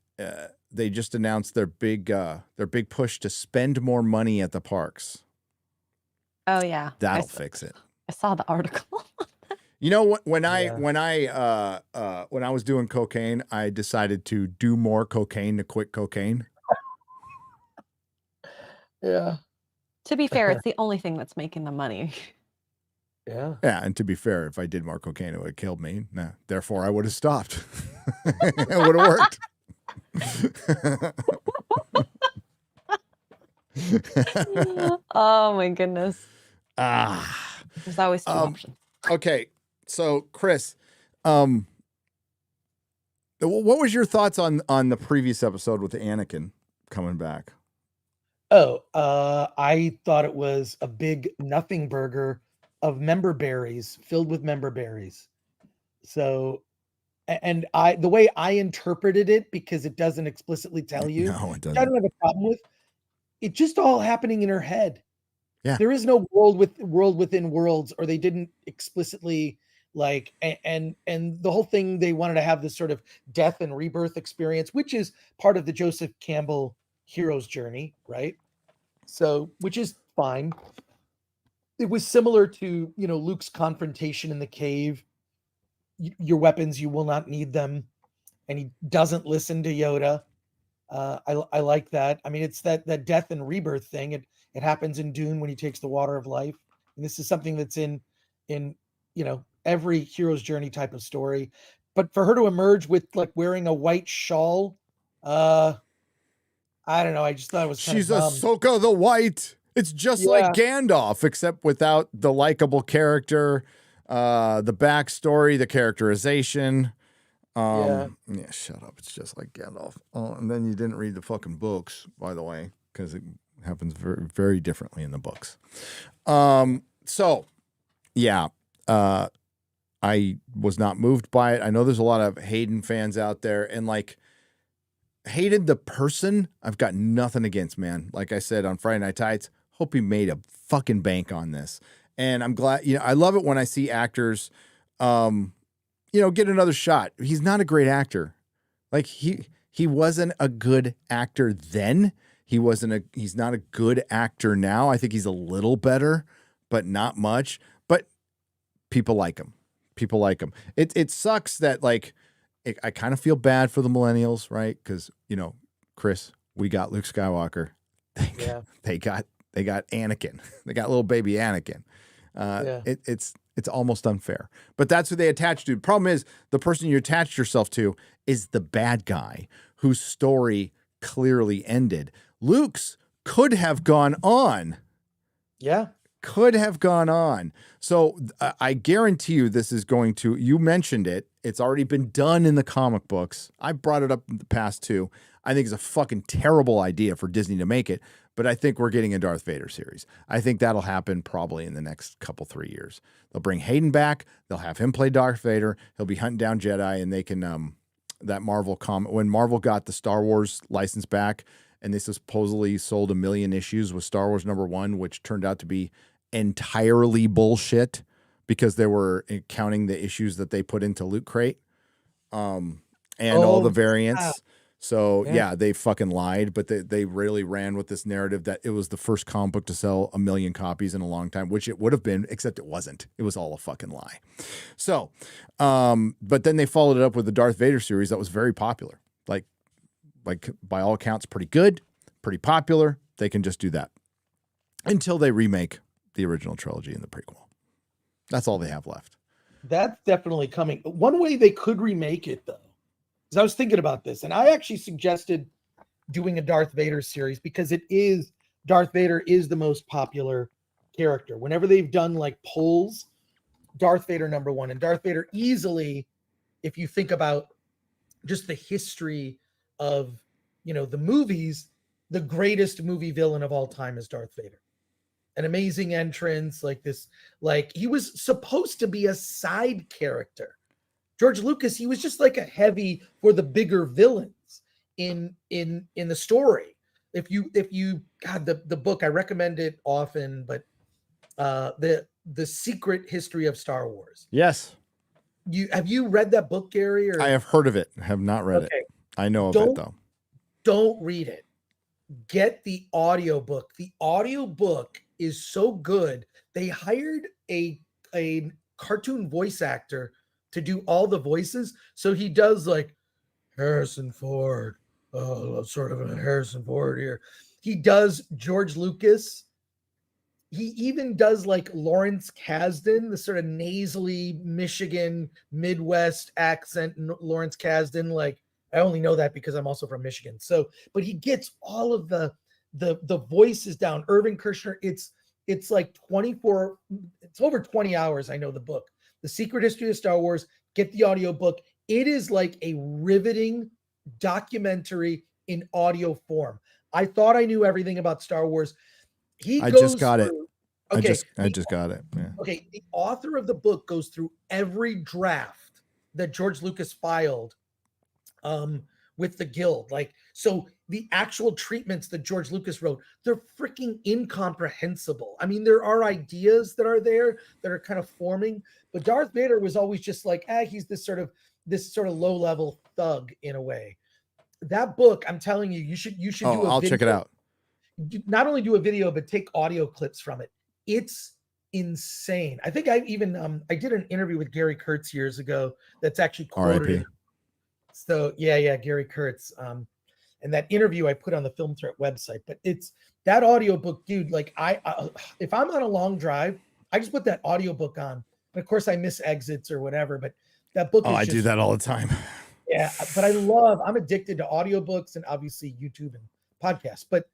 They just announced their big push to spend more money at the parks. Oh yeah. That'll fix it. I saw the article. You know what? When I was doing cocaine, I decided to do more cocaine to quit cocaine. Yeah. To be fair, it's the only thing that's making the money. Yeah. Yeah, and to be fair, if I did more cocaine, it would have killed me. Nah, therefore, I would have stopped. It would have worked. Oh my goodness. There's always two options. Okay, so Chris, what was your thoughts on the previous episode with Anakin coming back? I thought it was a big nothing burger of member berries filled with member berries. So, and the way I interpreted it, because it doesn't explicitly tell you, No, it doesn't. I don't have a problem with it. Just all happening in her head. Yeah, there is no world within worlds, or they didn't explicitly like. And the whole thing, they wanted to have this sort of death and rebirth experience, which is part of the Joseph Campbell hero's journey, right? So, which is fine. It was similar to, Luke's confrontation in the cave. Your weapons, you will not need them. And he doesn't listen to Yoda. I like that. I mean, it's that death and rebirth thing. It happens in Dune when he takes the water of life. And this is something that's in every hero's journey type of story. But for her to emerge with like wearing a white shawl, I don't know. I just thought it was she's dumb. Ahsoka the White. It's just like Gandalf, except without the likable character, the backstory, the characterization. Yeah, shut up. It's just like Gandalf. Oh, and then you didn't read the fucking books, by the way, because it happens very, very differently in the books. So, yeah, I was not moved by it. I know there's a lot of Hayden fans out there, and like, Hayden the person, I've got nothing against, man. Like I said on Friday Night Tights, hope he made a fucking bank on this. And I'm glad, I love it when I see actors, get another shot. He's not a great actor. Like he wasn't a good actor then. He's not a good actor now. I think he's a little better, but not much. But people like him. It sucks that like, I kind of feel bad for the millennials, right? Because Chris, we got Luke Skywalker. They got Anakin. They got little baby Anakin. It's almost unfair, but that's who they attach to. The problem is the person you attached yourself to is the bad guy whose story clearly ended. Luke's could have gone on. Yeah. Could have gone on. So I guarantee you this is going to, you mentioned it. It's already been done in the comic books. I brought it up in the past too. I think it's a fucking terrible idea for Disney to make it, but I think we're getting a Darth Vader series. I think that'll happen probably in the next 3 years. They'll bring Hayden back. They'll have him play Darth Vader. He'll be hunting down Jedi, and that Marvel comic when Marvel got the Star Wars license back, and they supposedly sold 1 million issues with Star Wars #1, which turned out to be entirely bullshit because they were counting the issues that they put into Loot Crate, and all the variants. So yeah, they fucking lied, but they really ran with this narrative that it was the first comic book to sell 1 million copies in a long time, which it would have been, except it wasn't. It was all a fucking lie. So, but then they followed it up with the Darth Vader series that was very popular. Like by all accounts, pretty good, pretty popular. They can just do that until they remake the original trilogy and the prequel. That's all they have left. That's definitely coming. One way they could remake it, though, because I was thinking about this, and I actually suggested doing a Darth Vader series because Darth Vader is the most popular character. Whenever they've done like polls, Darth Vader #1, and Darth Vader easily, if you think about just the history of, the movies, the greatest movie villain of all time is Darth Vader. An amazing entrance, he was supposed to be a side character. George Lucas, he was just like a heavy for the bigger villains in the story. If you God, the book, I recommend it often, but the Secret History of Star Wars. Yes. Have you read that book, Gary? Or? I have heard of it. I have not read it. I know of it though. Don't read it. Get the audiobook. The audiobook is so good. They hired a cartoon voice actor to do all the voices. So he does like Harrison Ford. Oh, sort of a Harrison Ford here. He does George Lucas. He even does like Lawrence Kasdan, the sort of nasally Michigan Midwest accent. Lawrence Kasdan, like I only know that because I'm also from Michigan. So, but he gets all of the voices down. Irving Kershner. It's like 24. It's over 20 hours. I know the book, The Secret History of Star Wars. Get the audiobook. It is like a riveting documentary in audio form. I thought I knew everything about Star Wars. I just got it. Okay, I just got it. Yeah. Okay, the author of the book goes through every draft that George Lucas filed with the guild. Like, so the actual treatments that George Lucas wrote, they're freaking incomprehensible. I mean, there are ideas that are there that are kind of forming, but Darth Vader was always just like, he's this sort of low-level thug in a way. That book, I'm telling you, you should do a video. I'll check it out. Not only do a video, but take audio clips from it. It's insane. I think I even I did an interview with Gary Kurtz years ago that's actually quoted. RIP. So yeah, Gary Kurtz. And that interview I put on the Film Threat website. But it's that audiobook, dude. Like I if I'm on a long drive, I just put that audiobook on. And of course I miss exits or whatever, but that book is I do that all the time. Yeah, but I'm addicted to audiobooks and obviously YouTube and podcasts. But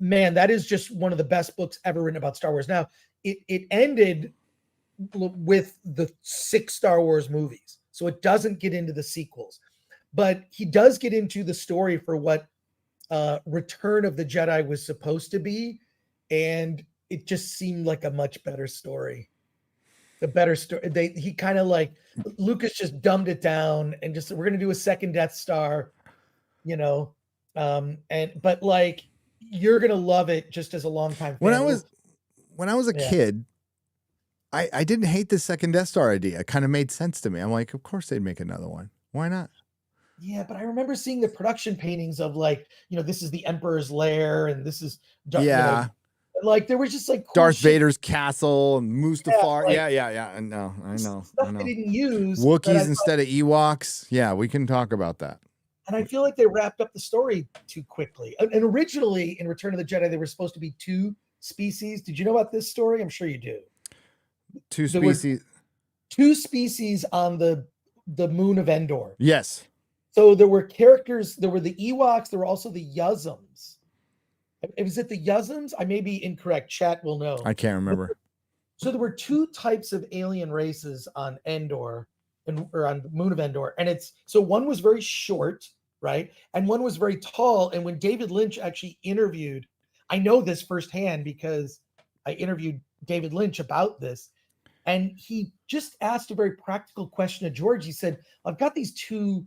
man, that is just one of the best books ever written about Star Wars. Now, it ended with the 6 Star Wars movies, so it doesn't get into the sequels. But he does get into the story for what Return of the Jedi was supposed to be, and it just seemed like a much better story. The better story. He kind of like Lucas just dumbed it down and just we're gonna do a second Death Star, but like you're gonna love it just as a longtime fan. When I was a kid, I didn't hate the second Death Star idea. It kind of made sense to me. I'm like, of course they'd make another one. Why not? Yeah, but I remember seeing the production paintings of like, this is the Emperor's lair and this is like there was just like cool Darth Vader's castle and Mustafar. Yeah. I know. Stuff they didn't use. Wookiees instead of Ewoks. Yeah, we can talk about that. And I feel like they wrapped up the story too quickly. And originally in Return of the Jedi, there were supposed to be 2 species. Did you know about this story? I'm sure you do. 2 species. 2 species on the moon of Endor. Yes. So there were characters. There were the Ewoks. There were also the Yuzums. Was it the Yuzums? I may be incorrect. Chat will know. I can't remember. So there were 2 types of alien races on Endor, or on the moon of Endor. And so one was very short, right? And one was very tall. And when David Lynch actually interviewed, I know this firsthand because I interviewed David Lynch about this. And he just asked a very practical question to George. He said, I've got these 2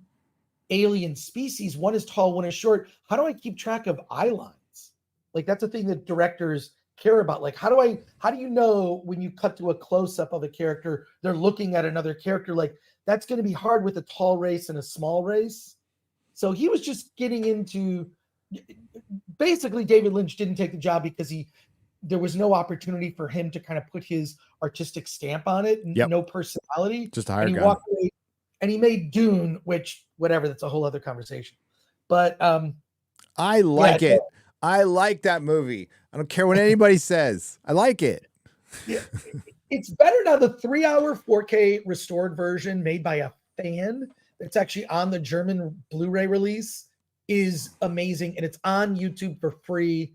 alien species. One is tall, one is short. How do I keep track of eye lines? Like that's a thing that directors care about. Like how do you know when you cut to a close-up of a character, they're looking at another character? Like that's going to be hard with a tall race and a small race. So he was just getting into, basically David Lynch didn't take the job because there was no opportunity for him to kind of put his artistic stamp on it, and no personality. Just a hired and he gun. walked away, and he made Dune, which whatever, that's a whole other conversation. But I like it. I like that movie. I don't care what anybody says. I like it. Yeah, it's better now. The 3-hour 4K restored version made by a fan that's actually on the German Blu-ray release is amazing, and it's on YouTube for free.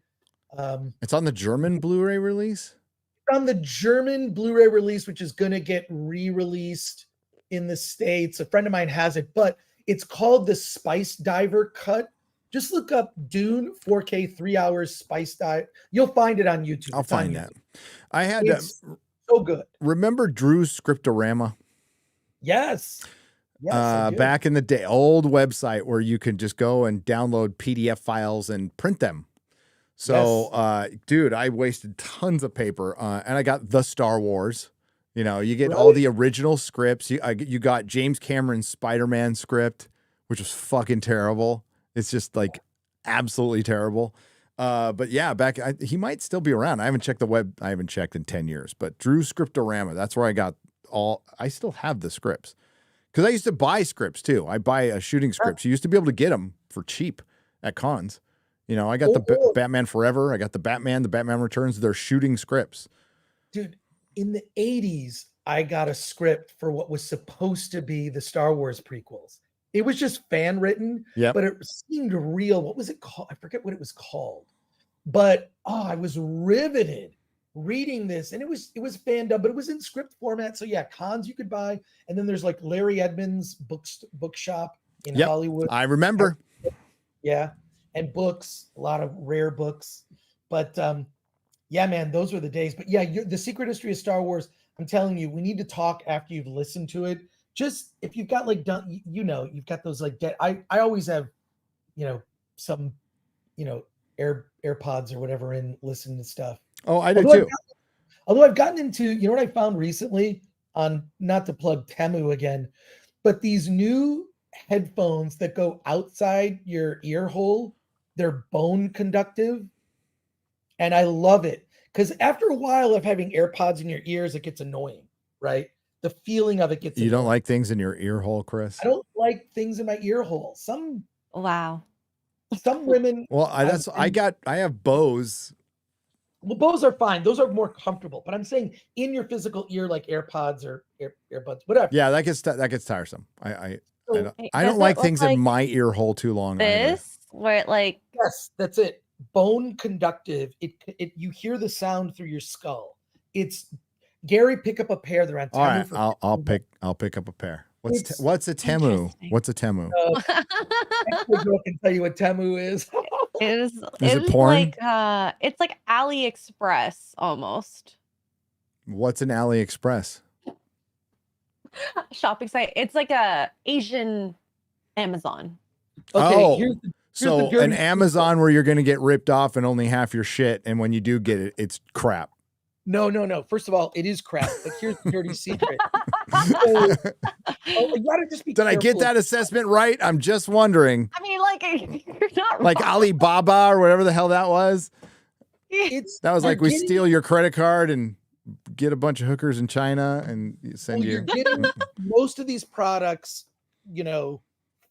It's on the German Blu-ray release? On the German Blu-ray release, which is going to get re-released in the States. A friend of mine has it, but it's called the Spice Diver cut. Just look up Dune 4K 3 hours Spice Dive. You'll find it on YouTube. I'll find that. I had so good. Remember Drew's Scriptorama? Yes. Back in the day, old website where you could just go and download PDF files and print them. So, dude, I wasted tons of paper, and I got the Star Wars. You know, you get all the original scripts. You got James Cameron's Spider-Man script, which was fucking terrible. It's just like absolutely terrible. But yeah, he might still be around. I haven't checked the web. I haven't checked in 10 years. But Drew's Scriptorama, that's where I got I still have the scripts. Because I used to buy scripts too. I buy shooting scripts. You used to be able to get them for cheap at cons. You know, I got the Batman Forever. I got the Batman Returns. They're shooting scripts. Dude, in the 80s, I got a script for what was supposed to be the Star Wars prequels. It was just fan written, but it seemed real. What was it called? I forget what it was called. But I was riveted reading this, and it was fan done, but it was in script format. So yeah, cons you could buy, and then there's like Larry Edmonds bookshop in Hollywood. I remember. Yeah, and books, a lot of rare books. But yeah, man, those were the days. But yeah, the Secret History of Star Wars. I'm telling you, we need to talk after you've listened to it. Just if you've got like you've got those like I always have, some, AirPods or whatever in listening to stuff. Oh, I do too. Although I've gotten into, what I found recently on, not to plug Temu again, but these new headphones that go outside your ear hole, they're bone conductive. And I love it because after a while of having AirPods in your ears, it gets annoying, right? The feeling of it gets annoying. Don't like things in your ear hole, Chris? I don't like things in my ear hole. Some women. Well, I have Bose. Well, Bose are fine. Those are more comfortable. But I'm saying in your physical ear, like AirPods or earbuds, whatever. Yeah, that gets tiresome. I don't like things in my ear hole too long. Where it like yes, that's it. Bone conductive. It you hear the sound through your skull. It's Gary. Pick up a pair. They're on Temu. All right, I'll pick up a pair. What's a Temu? What's a Temu? I can tell you what Temu is. Is it porn? It's like AliExpress almost. What's an AliExpress? Shopping site. It's like a Asian Amazon. Okay, here's an Amazon where you're going to get ripped off and only half your shit, and when you do get it, it's crap. No. First of all, it is crap. But here's the dirty secret. You gotta just be Did I get that assessment right? I'm just wondering. I mean, like you're not like wrong. Alibaba or whatever the hell that was. That was like we steal your credit card and get a bunch of hookers in China and send you. You're getting most of these products,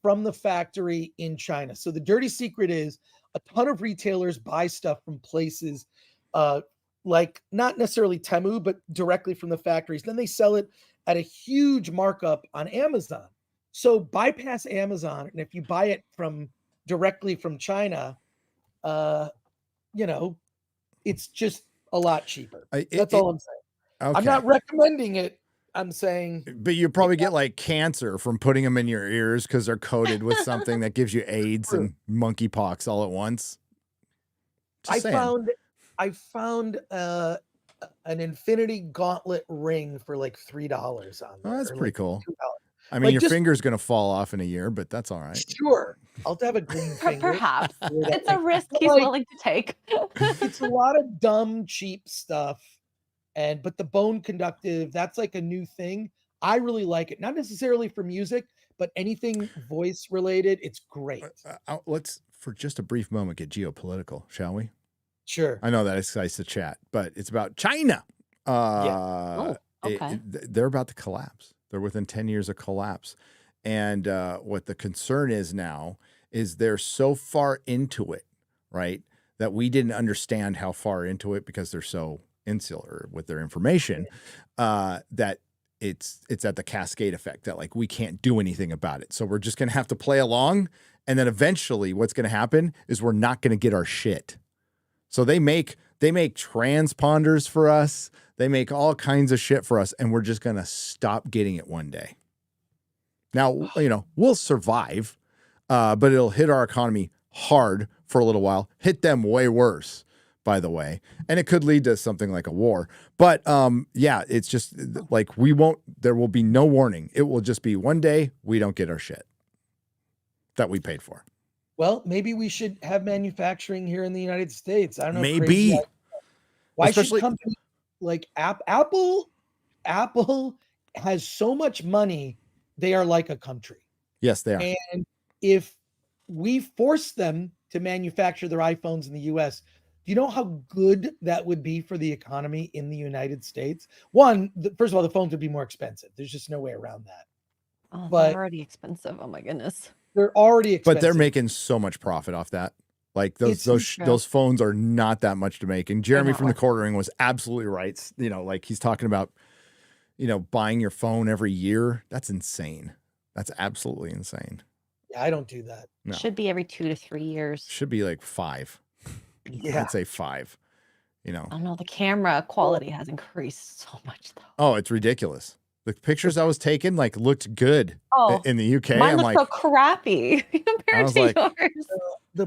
from the factory in China. So the dirty secret is a ton of retailers buy stuff from places like not necessarily Temu, but directly from the factories. Then they sell it at a huge markup on Amazon. So bypass Amazon. And if you buy it directly from China, it's just a lot cheaper. That's all I'm saying. Okay. I'm not recommending it. I'm saying. But you probably get like cancer from putting them in your ears because they're coated with something that gives you AIDS and monkeypox all at once. I found an infinity gauntlet ring for like $3 on there. Oh, that's pretty cool. I mean, Like, your just- finger's going to fall off in a year, but that's all right. Sure, I'll have a green finger. Perhaps Or that, it's a risk but, he's like, willing to take. it's a lot of dumb, cheap stuff. But the bone conductive, that's like a new thing. I really like it. Not necessarily for music, but anything voice related, it's great. Let's, for just a brief moment, get geopolitical, shall we? Sure. I know that excites the chat, but it's about China. Okay. They're about to collapse. They're within 10 years of collapse. And what the concern is now is they're so far into it, right, that we didn't understand how far into it because they're so insular with their information, that it's at the cascade effect that like we can't do anything about it. So we're just going to have to play along. And then eventually what's going to happen is we're not going to get our shit. So they make transponders for us. They make all kinds of shit for us. And we're just going to stop getting it one day. Now, we'll survive, but it'll hit our economy hard for a little while, hit them way worse, by the way. And it could lead to something like a war. But yeah, it's just like there will be no warning. It will just be one day we don't get our shit that we paid for. Well, maybe we should have manufacturing here in the United States. I don't know. Maybe. Why Especially- should companies like Apple has so much money, they are like a country. Yes, they are. And if we force them to manufacture their iPhones in the US, do you know how good that would be for the economy in the United States? One, first of all, the phones would be more expensive. There's just no way around that. Oh, But- they're already expensive. Oh my goodness. They're already expensive. But they're making so much profit off that. Like those phones are not that much to make. And Jeremy from the Quartering was absolutely right. Like he's talking about, buying your phone every year. That's insane. That's absolutely insane. Yeah, I don't do that. No. Should be every 2 to 3 years. Should be like 5. Yeah. I'd say 5. I don't know. The camera quality has increased so much though. Oh, it's ridiculous. The pictures I was taking looked good in the UK. Mine I'm looks so crappy compared to yours.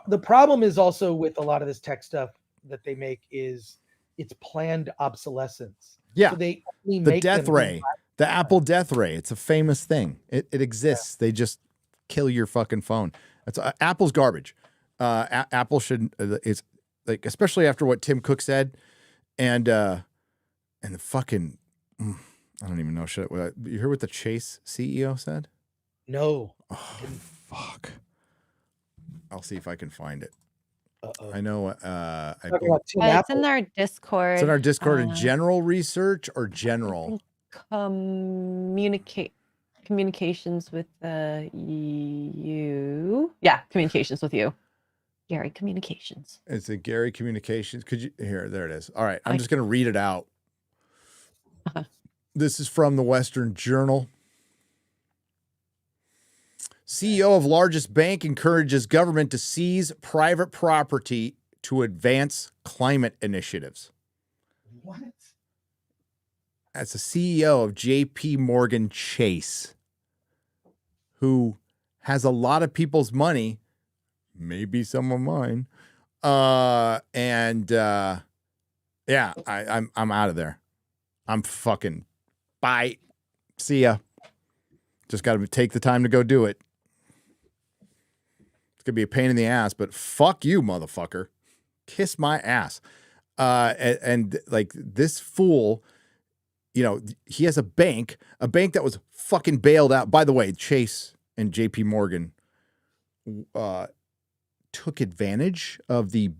The problem is also with a lot of this tech stuff that they make is it's planned obsolescence. Yeah. So they only the make death them ray, the Apple death ray. It's a famous thing. It exists. Yeah. They just kill your fucking phone. That's Apple's garbage. Apple should. It's like, especially after what Tim Cook said, and the fucking. I don't even know shit. You hear what the Chase CEO said? No. Oh, fuck. I'll see if I can find it. Uh-oh. I know. It's in our Discord. It's in our Discord in general research or general? Communications with you. Yeah, communications with you. Gary Communications. It's a Gary Communications. There it is. All right. I'm just going to read it out. This is from the Western Journal. CEO of largest bank encourages government to seize private property to advance climate initiatives. What? That's the CEO of JP Morgan Chase, who has a lot of people's money, maybe some of mine. Yeah, I'm out of there. I'm fucking bye. See ya. Just got to take the time to go do it. It's going to be a pain in the ass, but fuck you, motherfucker. Kiss my ass. And like this fool, he has a bank that was fucking bailed out. By the way, Chase and JP Morgan took advantage of the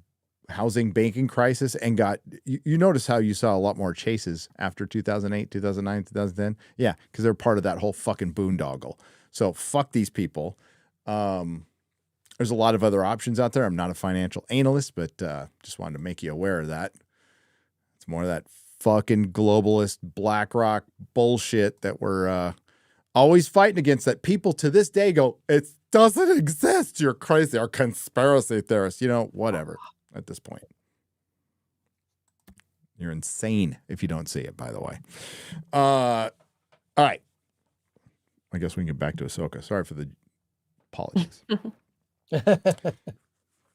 housing banking crisis and you notice how you saw a lot more Chases after 2008, 2009, 2010. Yeah, because they're part of that whole fucking boondoggle. So fuck these people. There's a lot of other options out there. I'm not a financial analyst, but just wanted to make you aware of that. It's more of that fucking globalist BlackRock bullshit that we're always fighting against, that people to this day go, it doesn't exist. You're crazy. Or conspiracy theorists, whatever. At this point, you're insane if you don't see it, by the way. All right. I guess we can get back to Ahsoka. Sorry for the apologies.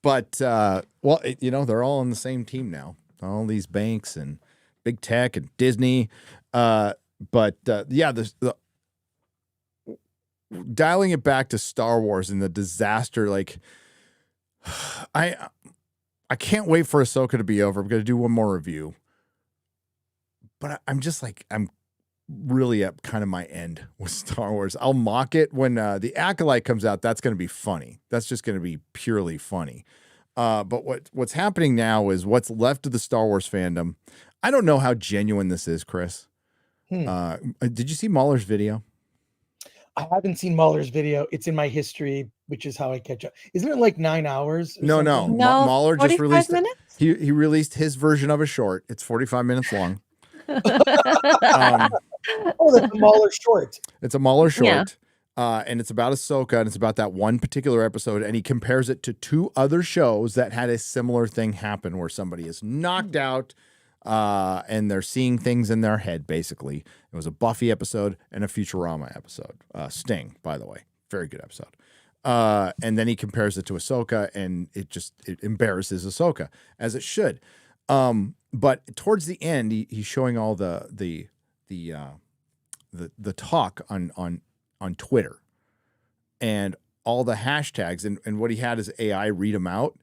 But, they're all on the same team now. All these banks and big tech and Disney. The dialing it back to Star Wars and the disaster, like I can't wait for Ahsoka to be over. I'm going to do one more review. But I'm just like, I'm really at kind of my end with Star Wars. I'll mock it when the Acolyte comes out. That's going to be funny. That's just going to be purely funny. But what's happening now is what's left of the Star Wars fandom. I don't know how genuine this is, Chris. Did you see Mahler's video? I haven't seen Mahler's video. It's in my history, which is how I catch up. Isn't it like 9 hours? No. Mahler just released minutes? He released his version of a short. It's 45 minutes long. That's a Mahler short. It's a Mahler short. Yeah. And it's about Ahsoka, and it's about that one particular episode, and he compares it to 2 other shows that had a similar thing happen where somebody is knocked out and they're seeing things in their head, basically. It was a Buffy episode and a Futurama episode. Sting, by the way. Very good episode. And then he compares it to Ahsoka, and it embarrasses Ahsoka, as it should. But towards the end, he's showing all the talk on Twitter and all the hashtags, and what he had is AI read them out.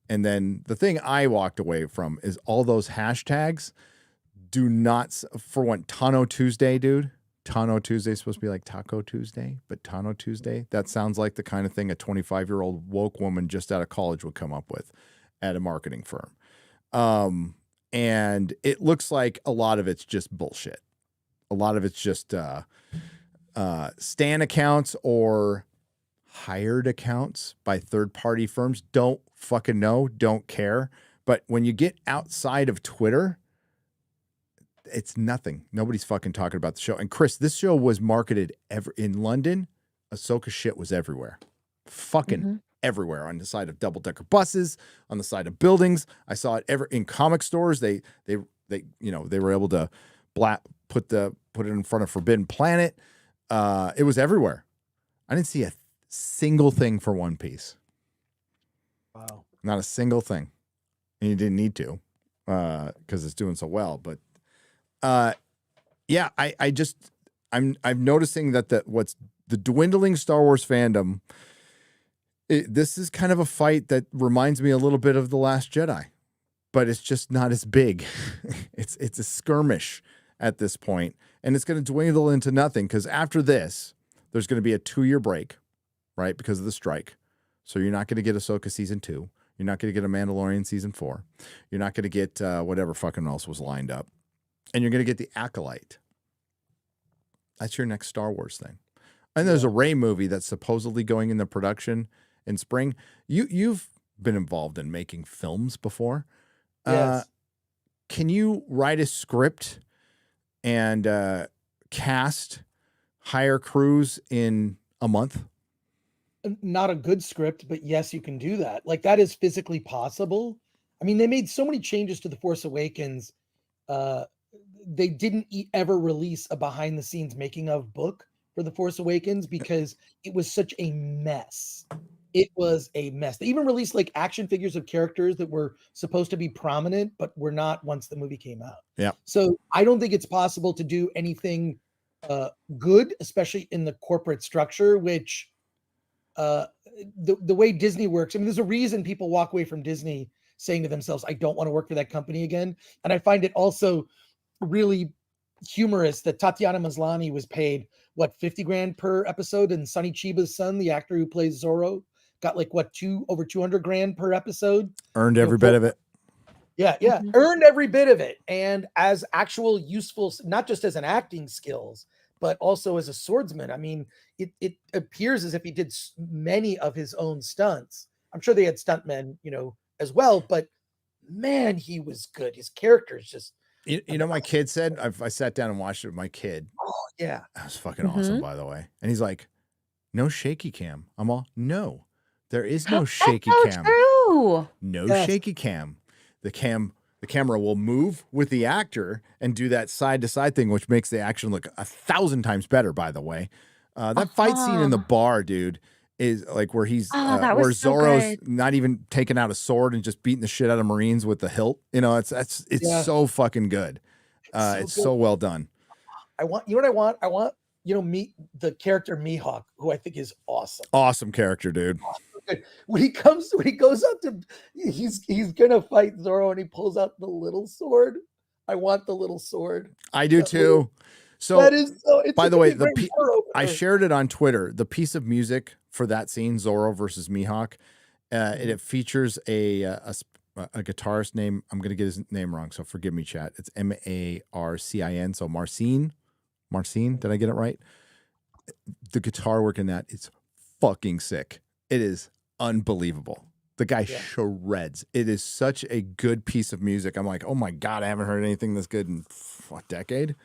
And then the thing I walked away from is all those hashtags do not, for one, Tano Tuesday, dude. Tano Tuesday is supposed to be like Taco Tuesday, but Tano Tuesday, that sounds like the kind of thing a 25-year-old woke woman just out of college would come up with at a marketing firm. And it looks like a lot of it's just bullshit. A lot of it's just stan accounts or hired accounts by third-party firms. Don't fucking know, don't care. But when you get outside of Twitter, it's nothing. Nobody's fucking talking about the show. And Chris, this show was marketed in London. Ahsoka shit was everywhere. Fucking everywhere, on the side of double-decker buses, on the side of buildings. I saw it in comic stores. They were able to put it in front of Forbidden Planet. It was everywhere. I didn't see a single thing for One Piece. Wow. Not a single thing. And you didn't need to, because it's doing so well. But yeah, I'm noticing that the dwindling Star Wars fandom. This is kind of a fight that reminds me a little bit of The Last Jedi, but it's just not as big. It's a skirmish at this point, and it's going to dwindle into nothing, because after this, there's going to be a 2-year break, right, because of the strike. So you're not going to get Ahsoka season 2. You're not going to get a Mandalorian season 4. You're not going to get whatever fucking else was lined up, and you're going to get the Acolyte. That's your next Star Wars thing. And there's a Rey movie that's supposedly going into production in spring. You've been involved in making films before. Yes. Can you write a script and hire crews in a month? Not a good script, but yes, you can do that. Like, that is physically possible. I mean, they made so many changes to The Force Awakens. They didn't ever release a behind the scenes making of book for The Force Awakens because it was such a mess. It was a mess. They even released like action figures of characters that were supposed to be prominent, but were not once the movie came out. Yeah. So I don't think it's possible to do anything good, especially in the corporate structure, which the way Disney works. I mean, there's a reason people walk away from Disney saying to themselves, I don't want to work for that company again. And I find it also really humorous that Tatiana Maslany was paid what, $50,000 per episode, and Sonny Chiba's son, the actor who plays Zorro, got like what, over $200,000 per episode. Earned every bit of it. Yeah, earned every bit of it, and as actual useful, not just as an acting skills, but also as a swordsman. I mean, it appears as if he did many of his own stunts. I'm sure they had stuntmen, as well, but man, he was good. His character is just. You know, my kid said, I sat down and watched it with my kid. Oh, yeah. That was fucking awesome, by the way. And he's like, no shaky cam. I'm all, no, there is no shaky cam. True. No shaky cam. The camera will move with the actor and do that side to side thing, which makes the action look 1,000 times better, by the way. That fight scene in the bar, dude, is like where he's where Zorro's not even taking out a sword and just beating the shit out of Marines with the hilt. It's so fucking good. It's so well done. I want, you know what I want? I want meet the character Mihawk, who I think is awesome. Awesome character, dude. When he goes up to, he's gonna fight Zoro, and he pulls out the little sword. I want the little sword. I do too. So that is so. It's by the way, I shared shared it on Twitter. The piece of music for that scene, Zoro versus Mihawk, it features a guitarist name. I'm gonna get his name wrong, so forgive me, chat. It's Marcin. So Marcin. Did I get it right? The guitar work in that is fucking sick. It is unbelievable. The guy shreds. It is such a good piece of music. I'm like, oh my God, I haven't heard anything this good in a decade.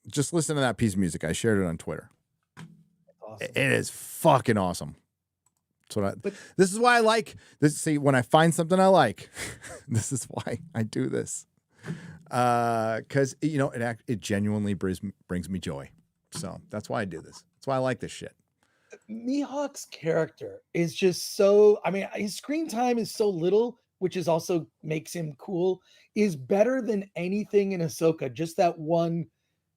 Just listen to that piece of music. I shared it on Twitter. Awesome. It is fucking awesome. This is why I like this. See, when I find something I like, this is why I do this. Because it genuinely brings me joy. So that's why I do this. That's why I like this shit. Mihawk's character is just so, I mean, his screen time is so little, which is also makes him cool, is better than anything in Ahsoka. Just that one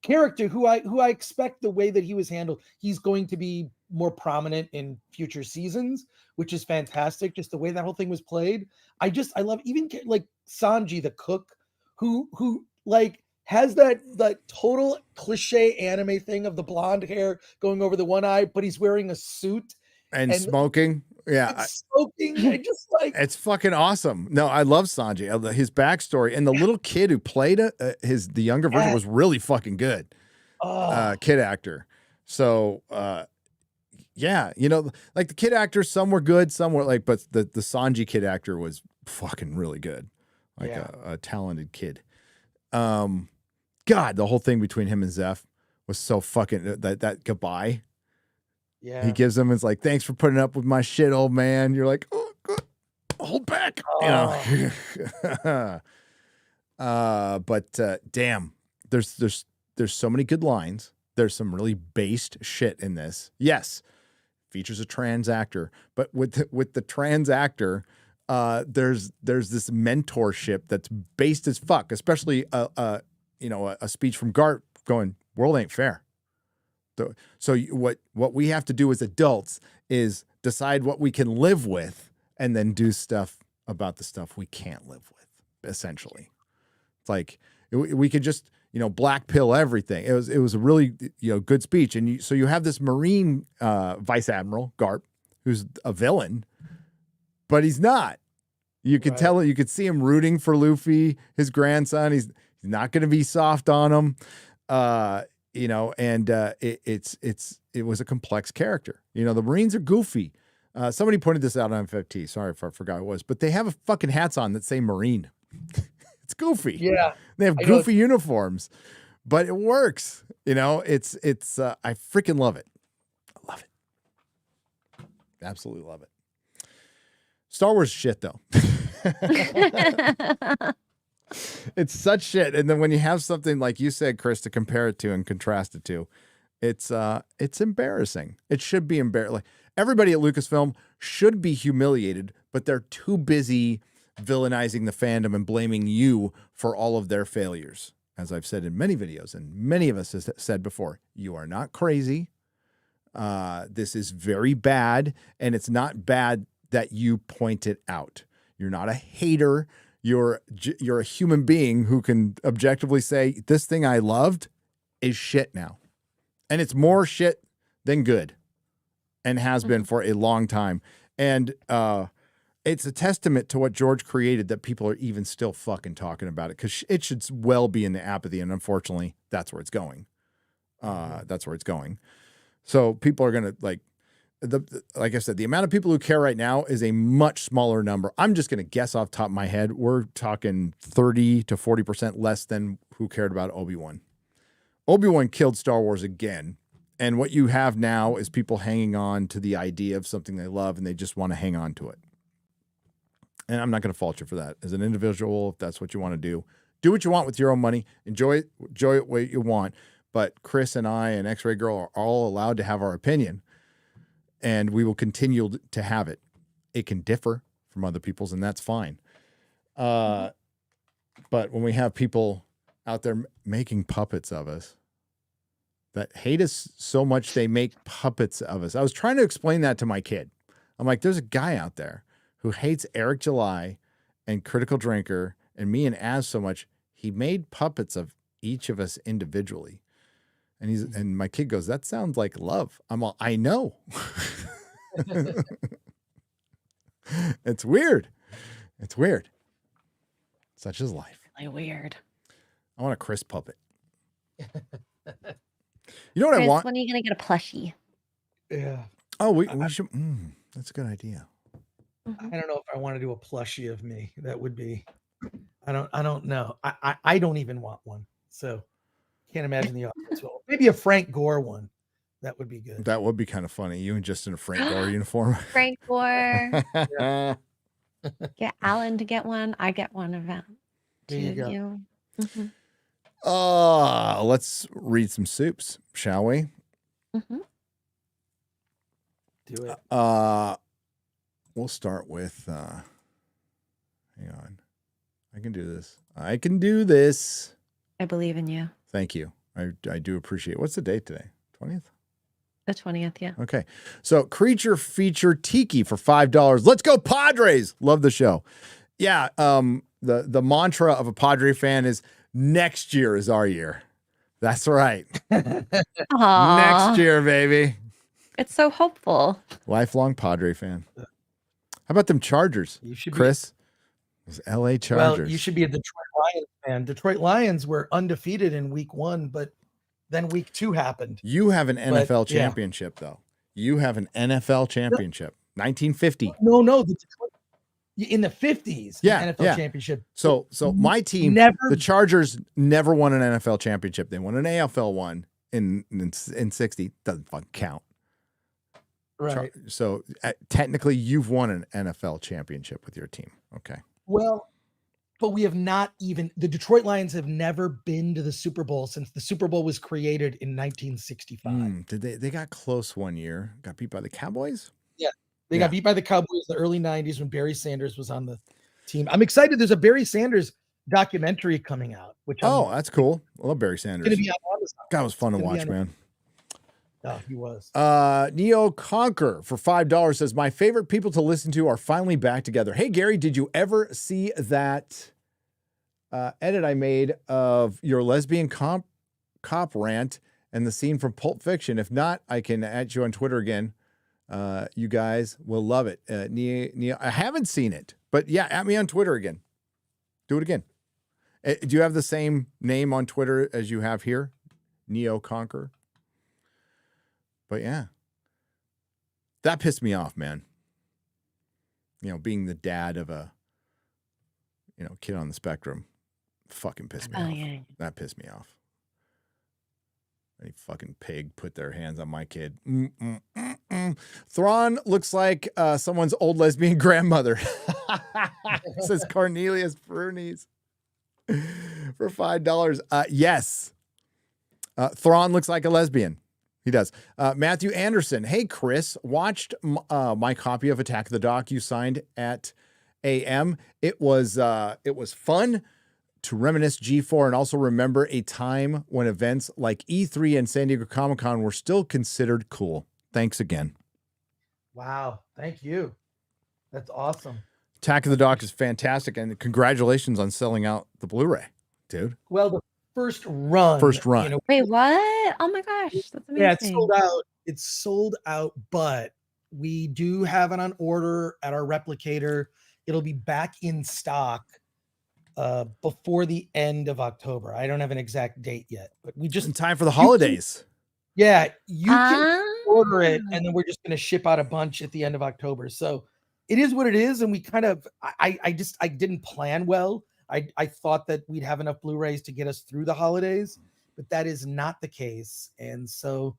character who I expect the way that he was handled, he's going to be more prominent in future seasons, which is fantastic. Just the way that whole thing was played. I love even like Sanji, the cook, who like has that total cliche anime thing of the blonde hair going over the one eye, but he's wearing a suit and smoking. Yeah, smoking. I just like it's fucking awesome. No, I love Sanji. His backstory and the little kid who played the younger version was really fucking good. Kid actor. So yeah, like the kid actors, some were good, some were like, but the Sanji kid actor was fucking really good, like a talented kid. God, the whole thing between him and Zeph was so fucking that goodbye. Yeah, he gives him, it's like, thanks for putting up with my shit, old man. You're like, oh, good. Hold back, but damn, there's so many good lines. There's some really based shit in this. Yes, features a trans actor, but with the trans actor, there's this mentorship that's based as fuck, especially a speech from Garp going, world ain't fair. So what we have to do as adults is decide what we can live with and then do stuff about the stuff we can't live with, essentially. It's like we could just, black pill everything. It was a really, good speech. And so you have this Marine Vice Admiral Garp, who's a villain, but he's not. You could tell it. You could see him rooting for Luffy, his grandson. He's not going to be soft on him, And it was a complex character. The Marines are goofy. Somebody pointed this out on FNT. Sorry if I forgot who it was, but they have fucking hats on that say Marine. It's goofy. Yeah, they have goofy uniforms, but it works. It's I freaking love it. I love it. Absolutely love it. Star Wars shit though. It's such shit. And then when you have something like you said, Chris, to compare it to and contrast it to, it's embarrassing. It should be embarrassing. Like, everybody at Lucasfilm should be humiliated, but they're too busy villainizing the fandom and blaming you for all of their failures. As I've said in many videos, and many of us have said before, you are not crazy. This is very bad, and it's not bad that you point it out. You're not a hater. You're a human being who can objectively say, this thing I loved is shit now. And it's more shit than good, and has been for a long time. And it's a testament to what George created that people are even still fucking talking about it, because it should well be in the apathy. And unfortunately, that's where it's going. That's where it's going. So people are going to like I said, the amount of people who care right now is a much smaller number. I'm just going to guess off the top of my head. We're talking 30 to 40% less than who cared about Obi-Wan. Obi-Wan killed Star Wars again. And what you have now is people hanging on to the idea of something they love, and they just want to hang on to it. And I'm not going to fault you for that. As an individual, if that's what you want to do what you want with your own money. Enjoy it what you want. But Chris and I and Xray Girl are all allowed to have our opinion. And we will continue to have it. It can differ from other people's, and that's fine. But when we have people out there making puppets of us, that hate us so much they make puppets of us. I was trying to explain that to my kid. I'm like, there's a guy out there who hates Eric July and Critical Drinker and me and Az so much, he made puppets of each of us individually. And my kid goes, that sounds like love. I'm all, I know. It's weird. It's weird. Such is life. Really weird. I want a Chris puppet. You know what Chris, I want? when are you gonna get a plushie? Yeah. Oh, we should. That's a good idea. I don't know if I want to do a plushie of me. That would be. I don't know. I don't even want one. So can't imagine the audience will. Maybe a Frank Gore one. That would be good. That would be kind of funny. You and just in a Frank Gore uniform. Frank Gore. Get Alan to get one. I get one of them. There you go. Let's read some soups, shall we? Mm-hmm. Do it. We'll start with. Hang on. I can do this. I can do this. I believe in you. Thank you. I do appreciate it. What's the date today? 20th? The 20th, yeah. Okay. So Creature Feature Tiki for $5. Let's go Padres. Love the show. Yeah. The mantra of a Padre fan is next year is our year. That's right. Next year, baby. It's so hopeful. Lifelong Padre fan. How about them Chargers, Chris? Those LA Chargers. Well, you should be a Detroit Lions fan. Detroit Lions were undefeated in week 1, but then week 2 happened. You have an NFL championship, though. You have an NFL championship. 1950. No, the Detroit, in the 50s. Yeah, NFL championship. So my team, the Chargers, never won an NFL championship. They won an AFL one in 60. Doesn't fucking count. Right. So technically, you've won an NFL championship with your team. Okay. Well, but we have not even, the Detroit Lions have never been to the Super Bowl since the Super Bowl was created in 1965. Did they got close one year? Got beat by the Cowboys? Yeah. They got beat by the Cowboys in the early 90s when Barry Sanders was on the team. I'm excited. There's a Barry Sanders documentary coming out. That's cool. I love Barry Sanders. Gonna be on Amazon. God, it was fun to watch, man. Oh, he was. Neo Conquer for $5 says, my favorite people to listen to are finally back together. Hey, Gary, did you ever see that edit I made of your lesbian cop rant and the scene from Pulp Fiction? If not, I can add you on Twitter again. You guys will love it. Neo, I haven't seen it, but yeah, at me on Twitter again. Do it again. Do you have the same name on Twitter as you have here? Neo Conquer? But yeah, that pissed me off, man. You know, being the dad of a, kid on the spectrum, fucking pissed me off. Yeah. That pissed me off. Any fucking pig put their hands on my kid. Thrawn looks like someone's old lesbian grandmother. Says Cornelius Brunies for $5. Yes. Thrawn looks like a lesbian. He does. Matthew Anderson. Hey, Chris, watched my copy of Attack of the Doc you signed at AM. It was fun to reminisce G4 and also remember a time when events like E3 and San Diego Comic-Con were still considered cool. Thanks again. Wow. Thank you. That's awesome. Attack of the Doc is fantastic, and congratulations on selling out the Blu-ray, dude. Well, the first run. Wait, what? Oh my gosh, that's amazing. Yeah, it's sold out. It's sold out, but we do have it on order at our replicator. It'll be back in stock before the end of October. I don't have an exact date yet, but we just in time for the holidays. You can order it, and then we're just going to ship out a bunch at the end of October. So it is what it is, and we kind of I didn't plan well. I thought that we'd have enough Blu-rays to get us through the holidays, but that is not the case. And so,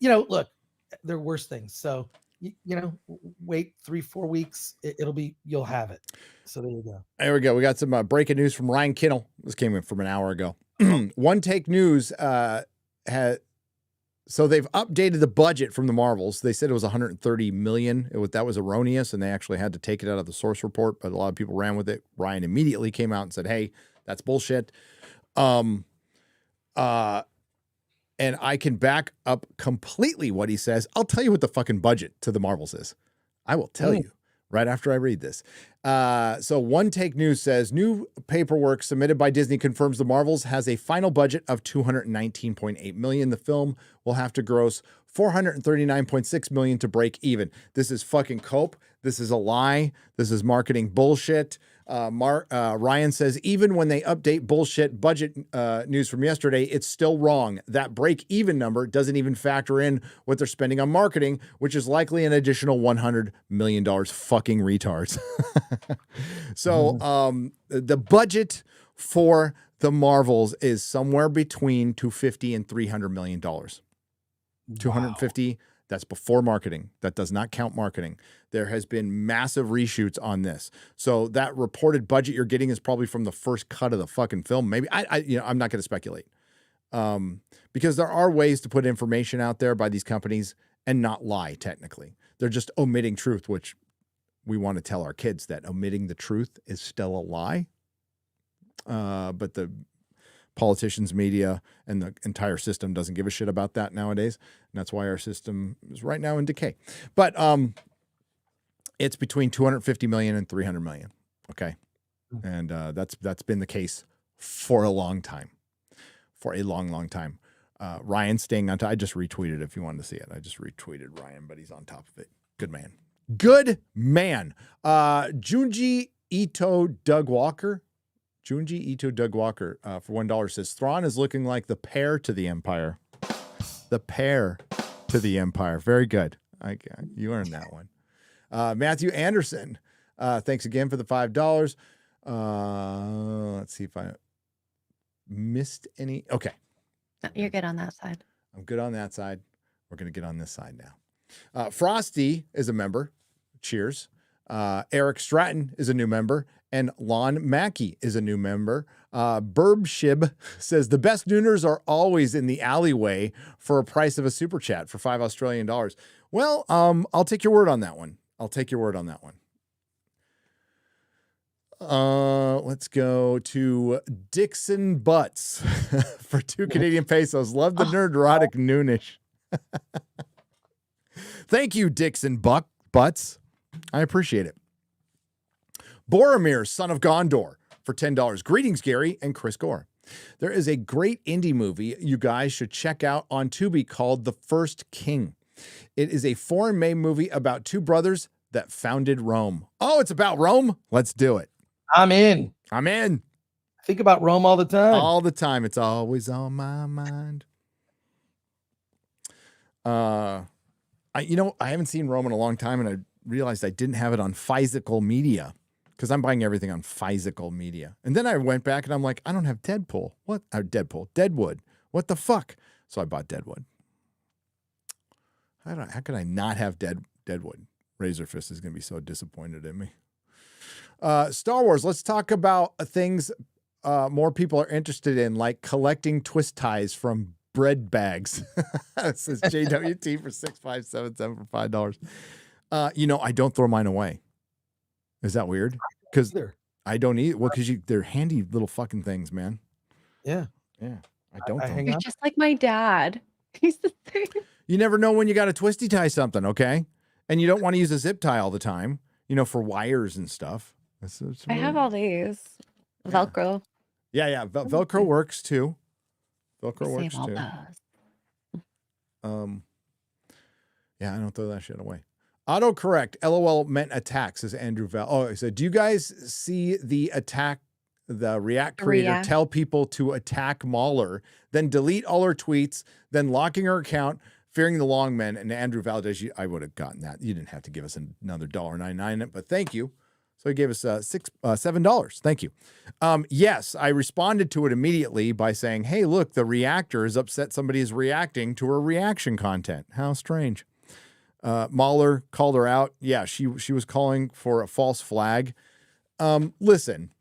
look, there are worse things. So, wait 3-4 weeks. You'll have it. So there you go. There we go. We got some breaking news from Ryan Kinnell. This came in from an hour ago. One Take News so they've updated the budget from the Marvels. They said it was $130 million. That was erroneous, and they actually had to take it out of the source report, but a lot of people ran with it. Ryan immediately came out and said, hey, that's bullshit. and I can back up completely what he says. I'll tell you what the fucking budget to the Marvels is. I will tell you right after I read this. So One Take News says, new paperwork submitted by Disney confirms the Marvels has a final budget of $219.8 million. The film will have to gross $439.6 million to break even. This is fucking cope. This is a lie. This is marketing bullshit. Ryan says, even when they update bullshit budget news from yesterday, it's still wrong. That break-even number doesn't even factor in what they're spending on marketing, which is likely an additional $100 million. Fucking retards. So the budget for the Marvels is somewhere between $250 and $300 million. 250. That's before marketing. That does not count marketing. There has been massive reshoots on this. So that reported budget you're getting is probably from the first cut of the fucking film. Maybe I'm not going to speculate. Because there are ways to put information out there by these companies and not lie technically. They're just omitting truth, which we want to tell our kids that omitting the truth is still a lie. But the politicians, media, and the entire system doesn't give a shit about that nowadays. And that's why our system is right now in decay. But it's between 250 million and 300 million. Okay. And that's been the case for a long time. For a long, long time. Ryan staying on top. I just retweeted if you wanted to see it. I just retweeted Ryan, but he's on top of it. Good man. Good man. Junji Ito Doug Walker for $1 says, Thrawn is looking like the pear to the Empire. The pear to the Empire. Very good. You earned that one. Matthew Anderson, thanks again for the $5. Let's see if I missed any. Okay. You're good on that side. I'm good on that side. We're going to get on this side now. Frosty is a member. Cheers. Eric Stratton is a new member. And Lon Mackey is a new member. Burbshib says, the best Nooners are always in the alleyway for a price of a super chat for $5 Australian. Well, I'll take your word on that one. Let's go to Dixon Butts for 2 Canadian pesos. Love the Nerdrotic Noonish. Thank you, Dixon Butts. I appreciate it. Boromir, son of Gondor, for $10. Greetings, Gary and Chris Gore. There is a great indie movie you guys should check out on Tubi called The First King. It is a foreign-made movie about 2 brothers that founded Rome. Oh, it's about Rome? Let's do it. I'm in. I think about Rome all the time. All the time. It's always on my mind. I haven't seen Rome in a long time, and I realized I didn't have it on physical media. Because I'm buying everything on physical media. And then I went back and I'm like, I don't have Deadpool. What? Deadwood. What the fuck? So I bought Deadwood. How could I not have Deadwood? Razorfist is going to be so disappointed in me. Star Wars. Let's talk about things more people are interested in, like collecting twist ties from bread bags. This is JWT for 6577 for $5. I don't throw mine away. Is that weird? Because I don't eat. Well, because they're handy little fucking things, man. Yeah. I don't. You're just like my dad. He's the same. You never know when you got to twisty tie something, okay? And you don't want to use a zip tie all the time, for wires and stuff. I have all these. Velcro. Yeah. Velcro works too. Velcro works too. Yeah, I don't throw that shit away. Autocorrect, LOL meant attack, says Andrew Val. Oh, he said, do you guys see the React creator tell people to attack Mahler, then delete all her tweets, then locking her account, fearing the long men? And Andrew Valdez, I would have gotten that. You didn't have to give us another $1.99, but thank you. So he gave us $7. Thank you. Yes, I responded to it immediately by saying, hey, look, the reactor is upset somebody is reacting to her reaction content. How strange. Mahler called her out. Yeah, she was calling for a false flag. Listen,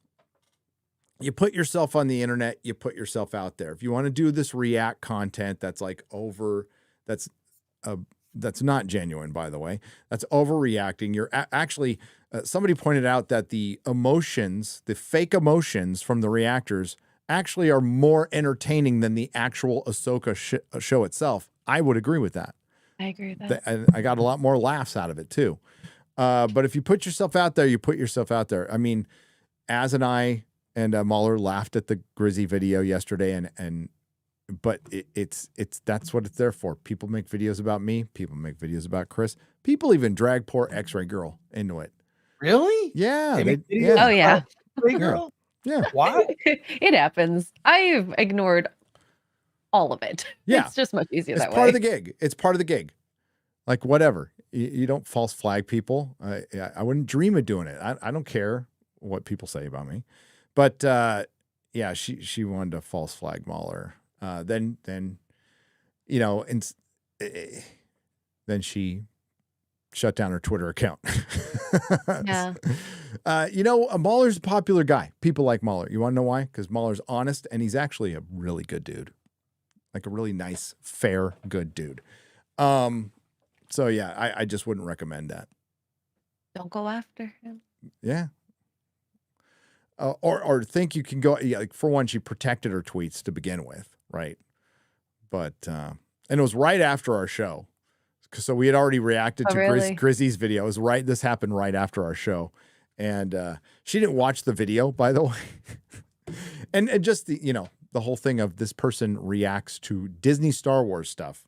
you put yourself on the internet, you put yourself out there. If you want to do this react content that's that's not genuine, by the way, that's overreacting. You're actually, somebody pointed out that the fake emotions from the reactors actually are more entertaining than the actual Ahsoka show itself. I would agree with that. I agree with that. I got a lot more laughs out of it too. But if you put yourself out there, you put yourself out there. I mean, Az and I and Mahler laughed at the Grizzy video yesterday, but it's that's what it's there for. People make videos about me. People make videos about Chris. People even drag poor Xray girl into it. Really? Yeah. Oh yeah. Xray girl? Yeah. Why? It happens. I've ignored all of it. Yeah. It's just much easier It's that part way. of the gig. It's part of the gig. Like whatever. You don't false flag people. I wouldn't dream of doing it. I don't care what people say about me. But yeah, she wanted to false flag Mahler. Then you know, and then she shut down her Twitter account. Yeah. You know, Mahler's a popular guy. People like Mahler. You want to know why? Because Mahler's honest, and he's actually a really good dude. Like a really nice, fair, good dude. So yeah, I just wouldn't recommend that. Don't go after him. Yeah. Or think you can go. Yeah, like for one, she protected her tweets to begin with, right? But and it was right after our show, so we had already reacted to really? Grizzy's video. It was right. This happened right after our show, and she didn't watch the video, by the way. and just the whole thing of this person reacts to Disney Star Wars stuff.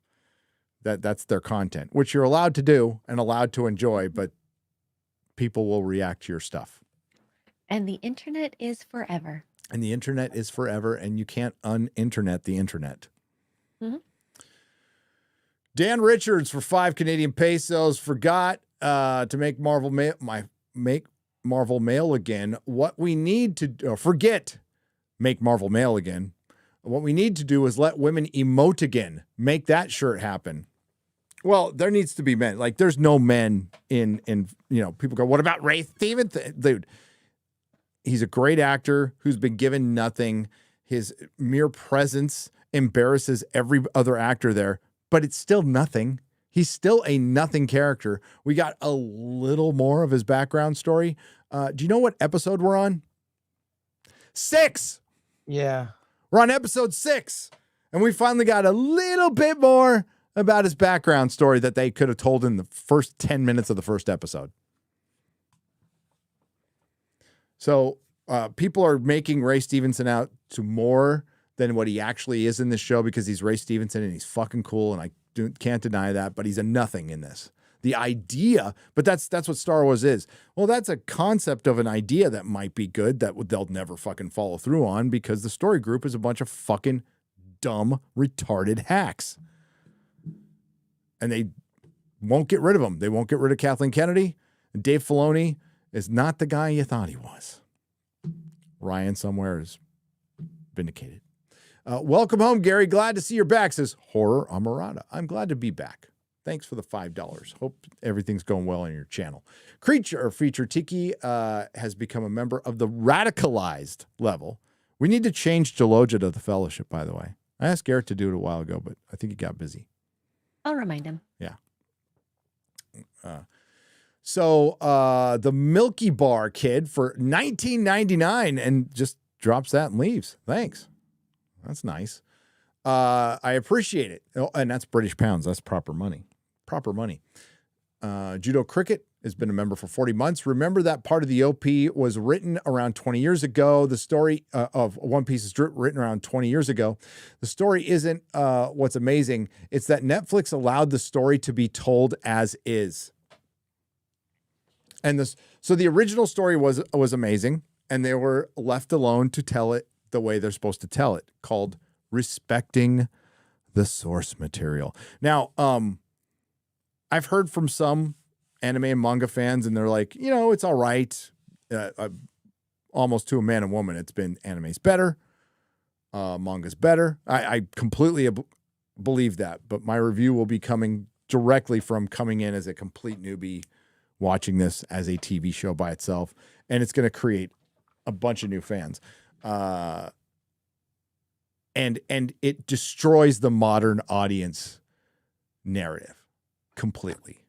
That's their content, which you're allowed to do and allowed to enjoy, but people will react to your stuff. And the internet is forever. And the internet is forever, and you can't un-internet the internet. Mm-hmm. Dan Richards for 5 Canadian pesos forgot to make Marvel Mail again. What we need to forget make Marvel Mail again. What we need to do is let women emote again. Make that shirt happen. Well, there needs to be men. Like, there's no men in people go, what about Ray Stevens? Dude, he's a great actor who's been given nothing. His mere presence embarrasses every other actor there, but it's still nothing. He's still a nothing character. We got a little more of his background story. Do you know what episode we're on? 6. Yeah. We're on episode 6. And we finally got a little bit more about his background story that they could have told in the first 10 minutes of the first episode. So people are making Ray Stevenson out to more than what he actually is in this show because he's Ray Stevenson and he's fucking cool, and I can't deny that, but he's a nothing in this. The idea, but that's what Star Wars is. Well, that's a concept of an idea that might be good that they'll never fucking follow through on because the story group is a bunch of fucking dumb, retarded hacks. And they won't get rid of them. They won't get rid of Kathleen Kennedy. And Dave Filoni is not the guy you thought he was. Ryan somewhere is vindicated. Welcome home, Gary. Glad to see you're back, says Horror Amarada. I'm glad to be back. Thanks for the $5. Hope everything's going well on your channel. Creature Feature Tiki has become a member of the radicalized level. We need to change Jaloja to the Fellowship, by the way. I asked Garrett to do it a while ago, but I think he got busy. I'll remind him. Yeah. So the Milky Bar kid for $19.99 and just drops that and leaves. Thanks. That's nice. I appreciate it. Oh, and that's British pounds. That's proper money. Proper money. Judo Cricket has been a member for 40 months. Remember that part of the OP was written around 20 years ago. The story of One Piece is written around 20 years ago. The story isn't what's amazing. It's that Netflix allowed the story to be told as is. And so the original story was amazing, and they were left alone to tell it the way they're supposed to tell it, called respecting the source material. Now, I've heard from some anime and manga fans, and they're like, it's all right. Almost to a man and woman, it's been anime's better, manga's better. I completely believe that, but my review will be coming directly from coming in as a complete newbie, watching this as a TV show by itself, and it's going to create a bunch of new fans. And it destroys the modern audience narrative completely,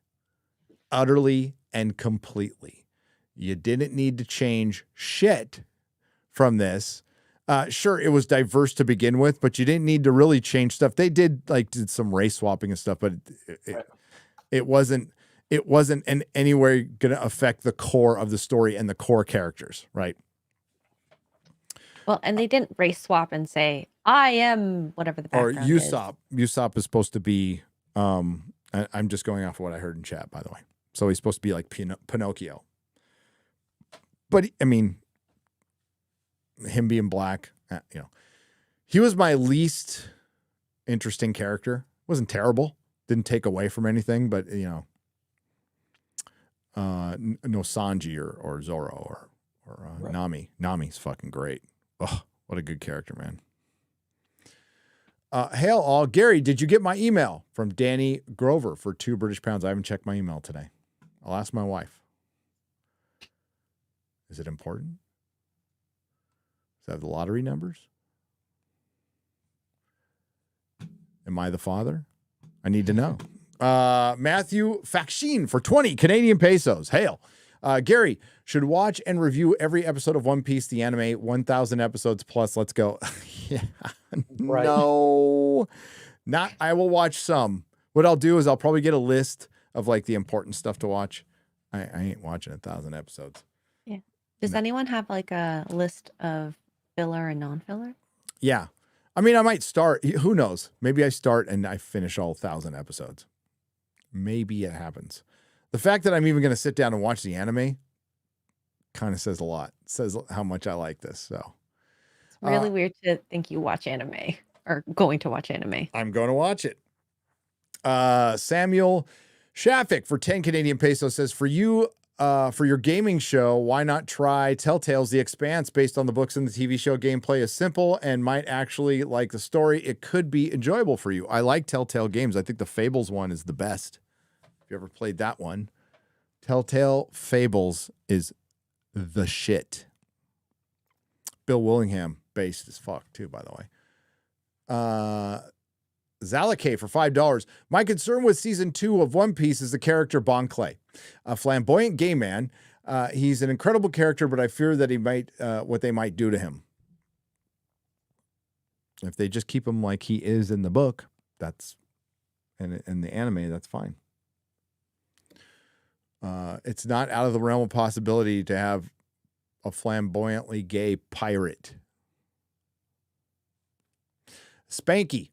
utterly and completely. You didn't need to change shit from this. Sure, it was diverse to begin with, but you didn't need to really change stuff. They did some race swapping and stuff, but it wasn't in any way going to affect the core of the story and the core characters, right? Well, and they didn't race swap and say, I am whatever the Or background is. Usopp is supposed to be, I'm just going off of what I heard in chat, by the way. So he's supposed to be like Pinocchio. But, I mean, him being black, he was my least interesting character. Wasn't terrible. Didn't take away from anything, but, no Sanji or Zoro or Right. Nami. Nami's fucking great. Oh, what a good character, man. Hail all. Gary, did you get my email from Danny Grover for 2 British pounds? I haven't checked my email today. I'll ask my wife. Is it important? Does it have the lottery numbers? Am I the father? I need to know. Matthew Faxine for 20 Canadian pesos. Hail. Gary, should watch and review every episode of One Piece, the anime, 1,000 episodes plus. Let's go. Yeah. Right. No. I will watch some. What I'll do is I'll probably get a list of the important stuff to watch. I ain't watching 1,000 episodes. Yeah. Does anyone have a list of filler and non-filler? Yeah. I mean, I might start. Who knows? Maybe I start and I finish all 1,000 episodes. Maybe it happens. The fact that I'm even going to sit down and watch the anime kind of says a lot. It says how much I like this. So It's really weird to think you watch anime or going to watch anime. I'm going to watch it. Samuel Shafik for 10 Canadian pesos says, for your gaming show, why not try Telltale's The Expanse? Based on the books and the TV show, gameplay is simple and might actually like the story. It could be enjoyable for you. I like Telltale games. I think the Fables one is the best. If you ever played that one, Telltale Fables is the shit. Bill Willingham, based as fuck too, by the way. Zalake for $5. My concern with season 2 of One Piece is the character Bon Clay, a flamboyant gay man. He's an incredible character, but I fear that he might what they might do to him. If they just keep him like he is in the book, that's and in the anime, that's fine. It's not out of the realm of possibility to have a flamboyantly gay pirate. Spanky.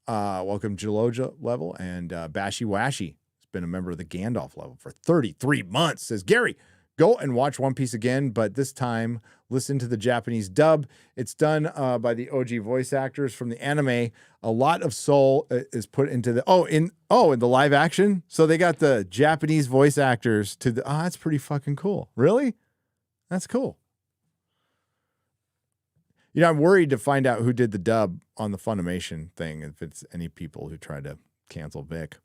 Welcome Jaloja level, and Bashy Washy has been a member of the Gandalf level for 33 months. Says, Gary, go and watch One Piece again, but this time listen to the Japanese dub. It's done by the OG voice actors from the anime. A lot of soul is put into the in the live action. So they got the Japanese voice actors to the that's pretty fucking cool. Really? That's cool. I'm worried to find out who did the dub on the Funimation thing, if it's any people who tried to cancel Vic.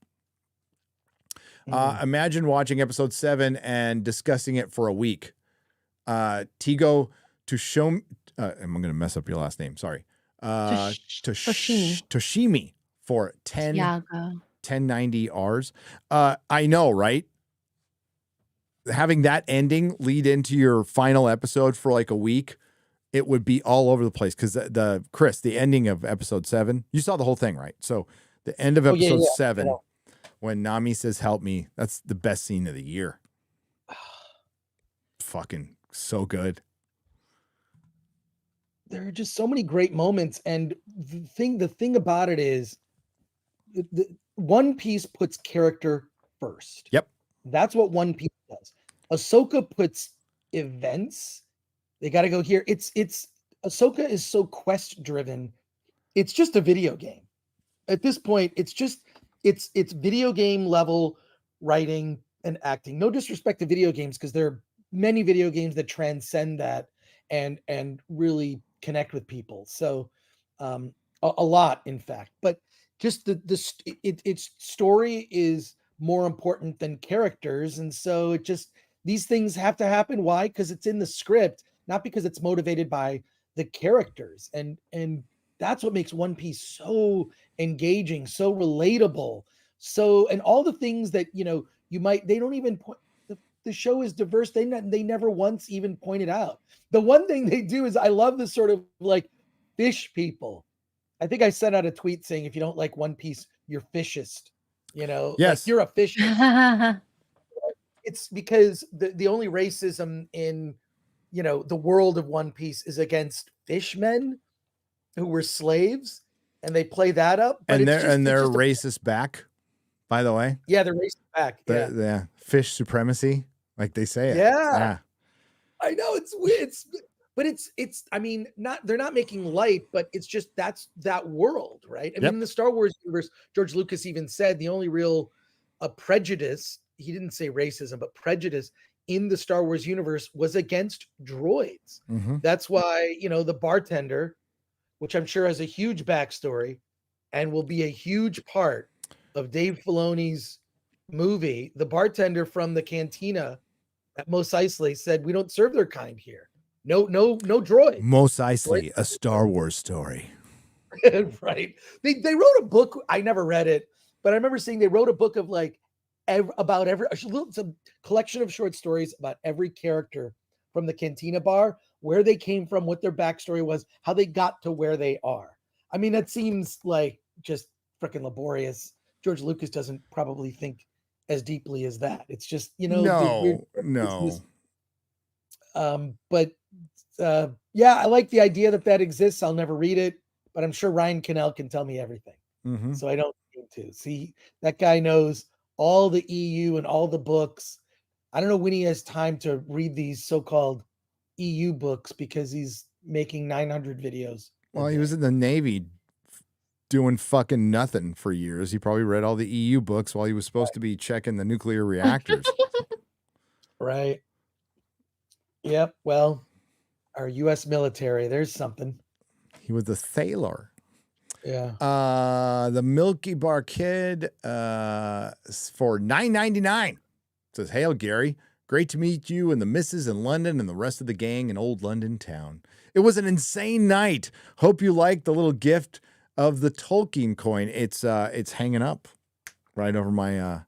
Imagine watching episode 7 and discussing it for a week. Tigo I'm going to mess up your last name. Sorry. Toshimi for 1090 Rs. I know, right? Having that ending lead into your final episode for a week, it would be all over the place because the ending of episode 7, you saw the whole thing, right? So the end of episode 7, when Nami says, help me, that's the best scene of the year. Fucking so good. There are just so many great moments. And the thing about it is the One Piece puts character first. Yep. That's what One Piece does. Ahsoka puts events. They got to go here. It's Ahsoka is so quest driven. It's just a video game. At this point, it's video game level writing and acting. No disrespect to video games, because there are many video games that transcend that and really connect with people. So a lot, in fact. But just its story is more important than characters, and so these things have to happen. Why? Because it's in the script. Not because it's motivated by the characters. And that's what makes One Piece so engaging, so relatable. And all the things that, they don't even point, the show is diverse. They never once even pointed out. The one thing they do is I love the sort of like fish people. I think I sent out a tweet saying if you don't like One Piece, you're fishist. You know, Yes. like you're a fish. It's because the only racism in, you know, the world of One Piece is against fishmen who were slaves, and they play that up. But they're racist back, by the way. Yeah, they're racist back. Yeah, fish supremacy, like they say it. Yeah. I know it's weird. But it's I mean, they're not making light, but it's just that's that world, right? I mean, in the Star Wars universe, George Lucas even said the only real prejudice, he didn't say racism, but prejudice in the Star Wars universe was against droids. Mm-hmm. That's why, you know, the bartender, which I'm sure has a huge backstory and will be a huge part of Dave Filoni's movie, the bartender from the cantina at Mos Eisley said, "We don't serve their kind here. No droid." Mos Eisley, a Star Wars story. Right. They wrote a book. I never read it, but I remember seeing they wrote a book of like some collection of short stories about every character from the cantina bar, where they came from, what their backstory was, how they got to where they are. I mean, that seems like just freaking laborious. George Lucas doesn't probably think as deeply as that. It's just, you know, no. But yeah, I like the idea that exists. I'll never read it, but I'm sure Ryan Cannell can tell me everything. Mm-hmm. So I don't need to. See, that guy knows all the EU and all the books. I don't know when he has time to read these so-called EU books because he's making 900 videos. Well, he was in the Navy doing fucking nothing for years. He probably read all the EU books while he was supposed to be checking the nuclear reactors. Right. Yep. Well, our U.S. military, there's something. He was a sailor. Yeah. The Milky Bar Kid for $9.99 says, "Hail Gary, great to meet you and the missus in London and the rest of the gang in old London town. It was an insane night. Hope you liked the little gift of the Tolkien coin. It's hanging up right over my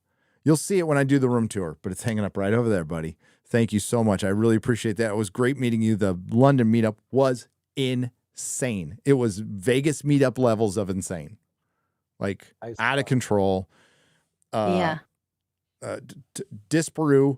you'll see it when I do the room tour, but it's hanging up right over there, buddy. Thank you so much. I really appreciate that. It was great meeting you. The London meetup was insane. It was Vegas meetup levels of insane. Like out of control. Disparu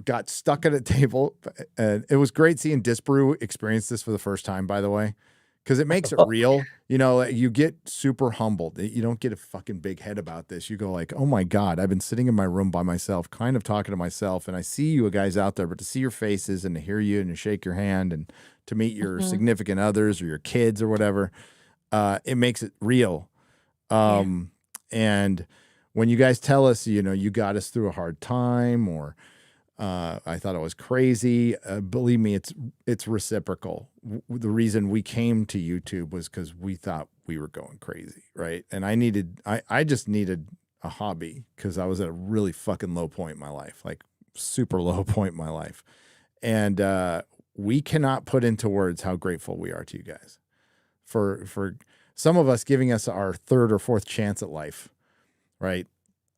got stuck at a table, and it was great seeing Disparu experience this for the first time, by the way, because it makes it real. You know, you get super humbled. You don't get a fucking big head about this. You go like, oh my God, I've been sitting in my room by myself, kind of talking to myself, and I see you guys out there, but to see your faces and to hear you and to shake your hand and to meet your significant others or your kids or whatever, it makes it real. And when you guys tell us, you know, you got us through a hard time, or I thought it was crazy, believe me, it's reciprocal. The reason we came to YouTube was because we thought we were going crazy, right? And I just needed a hobby because I was at a really fucking low point in my life, like super low point in my life. And we cannot put into words how grateful we are to you guys for some of us giving us our third or fourth chance at life, right?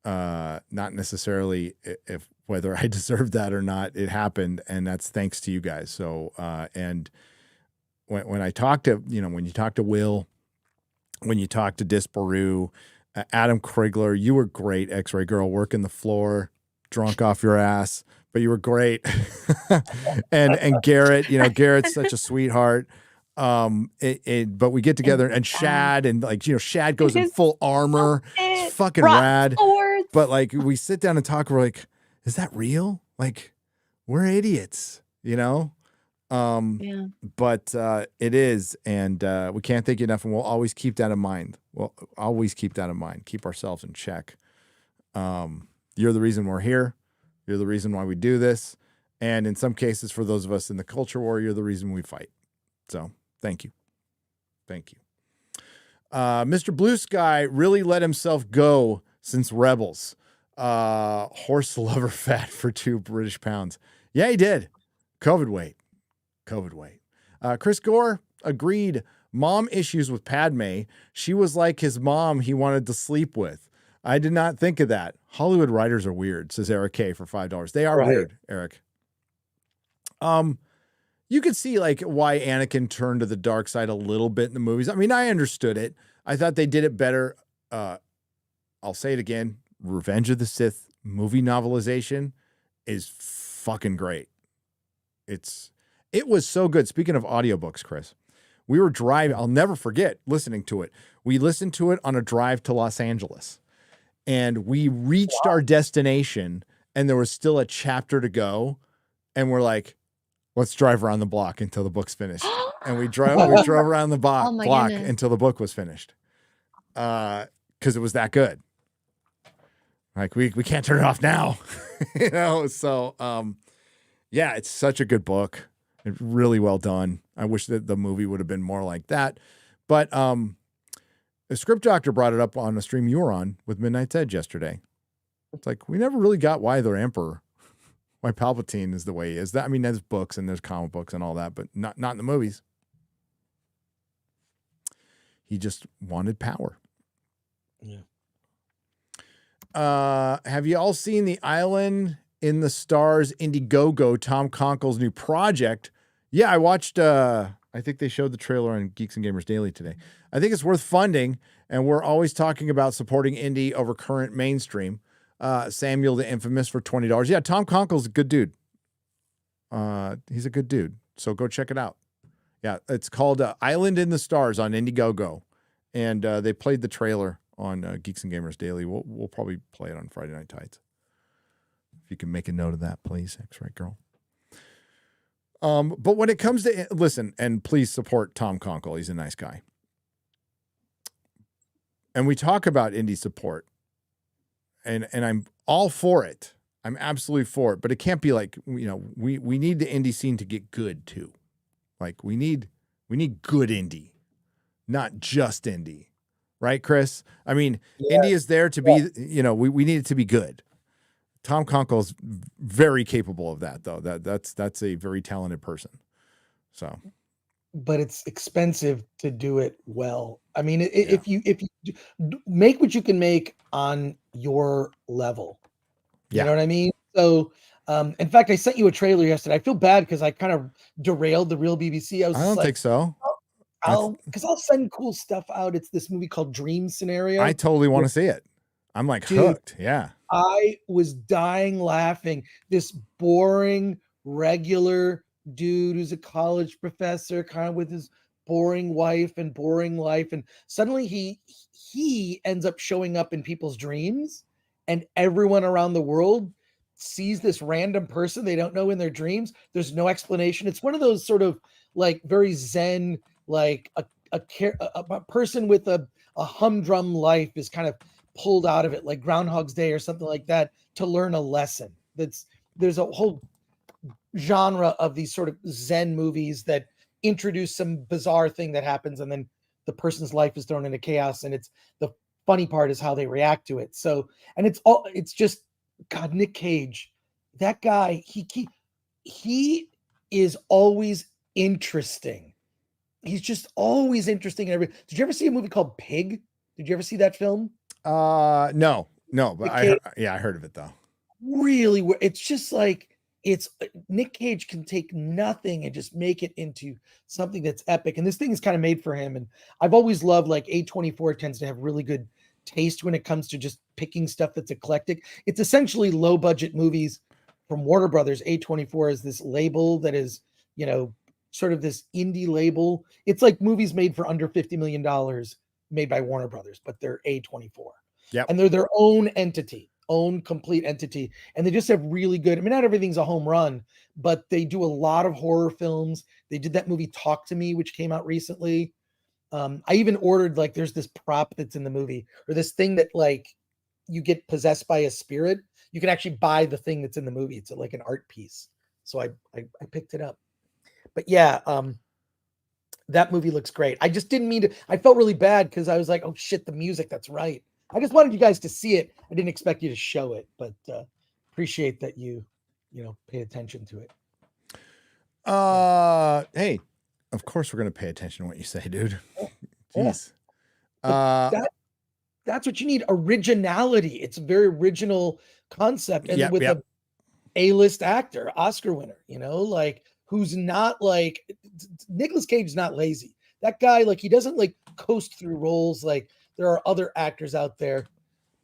Not necessarily if whether I deserved that or not, it happened, and that's thanks to you guys. So, and when I talk to, you know, when you talk to Will, when you talk to Disparu, Adam Krigler, you were great, Xray girl, working the floor, drunk off your ass, but you were great. and Garrett, you know, Garrett's such a sweetheart. But we get together and Shad, and like, you know, Shad goes in full armor. It's fucking rad. But like, we sit down and talk, we're like, is that real? Like, we're idiots, you know? But it is, and we can't thank you enough, and we'll always keep that in mind. We'll always keep that in mind. Keep ourselves in check. You're the reason we're here. You're the reason why we do this. And in some cases, for those of us in the culture war, you're the reason we fight. So thank you. Thank you. Mr. Blue Sky really let himself go since Rebels. Horse lover fat for 2 British pounds. Yeah, he did. COVID weight. Chris Gore agreed. Mom issues with Padme. She was like his mom he wanted to sleep with. I did not think of that. Hollywood writers are weird, says Eric K for $5. They are Right. weird, Eric. You could see like why Anakin turned to the dark side a little bit in the movies. I mean, I understood it. I thought they did it better. I'll say it again. Revenge of the Sith movie novelization is fucking great. It was so good. Speaking of audiobooks, Chris, we were driving. I'll never forget listening to it. We listened to it on a drive to Los Angeles, and we reached our destination, and there was still a chapter to go. And we're like, let's drive around the block until the book's finished. And we drove around the block goodness. until the book was finished. Because it was that good. Like we can't turn it off now. So yeah, it's such a good book. It's really well done. I wish that the movie would have been more like that. But the script doctor brought it up on a stream you were on with Midnight's Edge yesterday. It's like, we never really got why the Emperor, why Palpatine is the way he is. That, I mean, there's books and there's comic books and all that, but not in the movies. He just wanted power. Yeah. Have you all seen The Island in the Stars Indiegogo, Tom Conkle's new project? Yeah, I watched, I think they showed the trailer on Geeks and Gamers Daily today. I think it's worth funding, and we're always talking about supporting indie over current mainstream. Samuel the Infamous for $20. Yeah, Tom Conkle's a good dude. He's a good dude, so go check it out. Yeah, it's called Island in the Stars on Indiegogo, and they played the trailer on Geeks and Gamers Daily. We'll probably play it on Friday Night Tides. If you can make a note of that, please, Xray girl. But when it comes to, listen, and please support Tom Conkle. He's a nice guy. And we talk about indie support, and I'm all for it. I'm absolutely for it, but it can't be like, we need the indie scene to get good too. Like we need good indie, not just indie. Right, Chris? I mean, indie is there to be, we need it to be good. Tom Conkle's very capable of that, though. That's a very talented person. So, but it's expensive to do it well. I mean, if you make what you can make on your level, you know what I mean? So, in fact, I sent you a trailer yesterday. I feel bad because I kind of derailed the real BBC. I don't think so. I'll send cool stuff out. It's this movie called Dream Scenario. I totally want to see it. I'm like hooked. Yeah. I was dying laughing. This boring, regular dude who's a college professor, kind of with his boring wife and boring life. And suddenly he ends up showing up in people's dreams, and everyone around the world sees this random person they don't know in their dreams. There's no explanation. It's one of those sort of like very Zen, like a person with a humdrum life is kind of pulled out of it, like Groundhog's Day or something like that, to learn a lesson. There's a whole genre of these sort of Zen movies that introduce some bizarre thing that happens, and then the person's life is thrown into chaos. And it's the funny part is how they react to it. So, and it's just, God, Nick Cage, that guy, he is always interesting. He's just always interesting. Did you ever see a movie called Pig? Did you ever see that film? No, but I heard of it though. Really, it's just like, Nick Cage can take nothing and just make it into something that's epic. And this thing is kind of made for him. And I've always loved, like, A24 tends to have really good taste when it comes to just picking stuff that's eclectic. It's essentially low budget movies from Warner Brothers. A24 is this label that is, sort of this indie label. It's like movies made for under $50 million made by Warner Brothers, but they're A24. Yeah. And they're their own entity, own complete entity. And they just have really good, I mean, not everything's a home run, but they do a lot of horror films. They did that movie Talk to Me, which came out recently. I even ordered, like, there's this prop that's in the movie, or this thing that, like, you get possessed by a spirit. You can actually buy the thing that's in the movie. It's like an art piece. So I picked it up. But yeah, that movie looks great. I just didn't mean to. I felt really bad because I was like, oh shit, the music. That's right. I just wanted you guys to see it. I didn't expect you to show it, but appreciate that you pay attention to it. Hey, of course we're gonna pay attention to what you say, dude. Jeez. That that's what you need. Originality. It's a very original concept. And with a A-list actor, Oscar winner, like who's not like Nicolas Cage's not lazy. That guy, like he doesn't like coast through roles. Like there are other actors out there,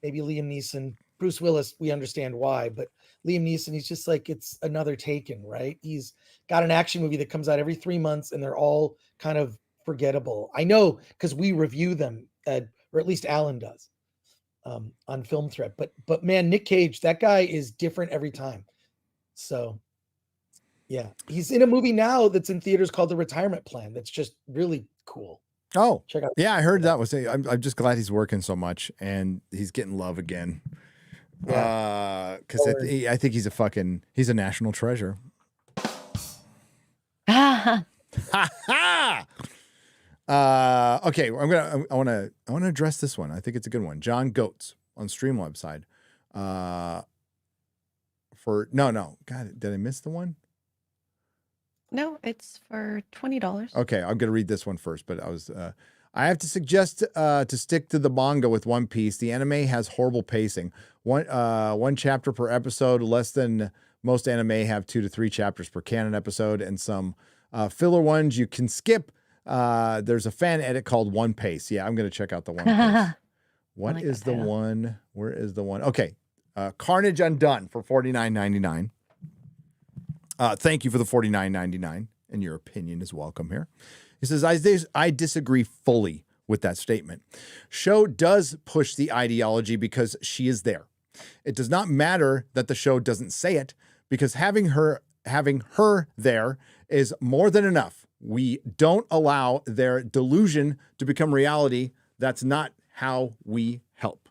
maybe Liam Neeson, Bruce Willis, we understand why, but Liam Neeson, he's just like, it's another Taken, right? He's got an action movie that comes out every 3 months and they're all kind of forgettable. I know because we review them, or at least Alan does on Film Threat. But man, Nick Cage, that guy is different every time. So yeah, he's in a movie now that's in theaters called The Retirement Plan. That's just really cool. Oh, check out. Yeah, I heard that was. I'm just glad he's working so much and he's getting love again. Yeah, because I think he's a national treasure. Ah. Okay, I want to address this one. I think it's a good one. John Goetz on Streamlabs side. God, did I miss the one? No, it's for $20. Okay, I'm going to read this one first, but I have to suggest to stick to the manga with One Piece. The anime has horrible pacing. One chapter per episode, less than most anime have 2 to 3 chapters per canon episode, and some filler ones you can skip. There's a fan edit called One Pace. Yeah, I'm going to check out the One Pace. What is the one? Where is the one? Okay. Carnage Undone for $49.99. Thank you for the $49.99, and your opinion is welcome here. He says, I disagree fully with that statement. Show does push the ideology because she is there. It does not matter that the show doesn't say it, because having her there is more than enough. We don't allow their delusion to become reality. That's not how we help.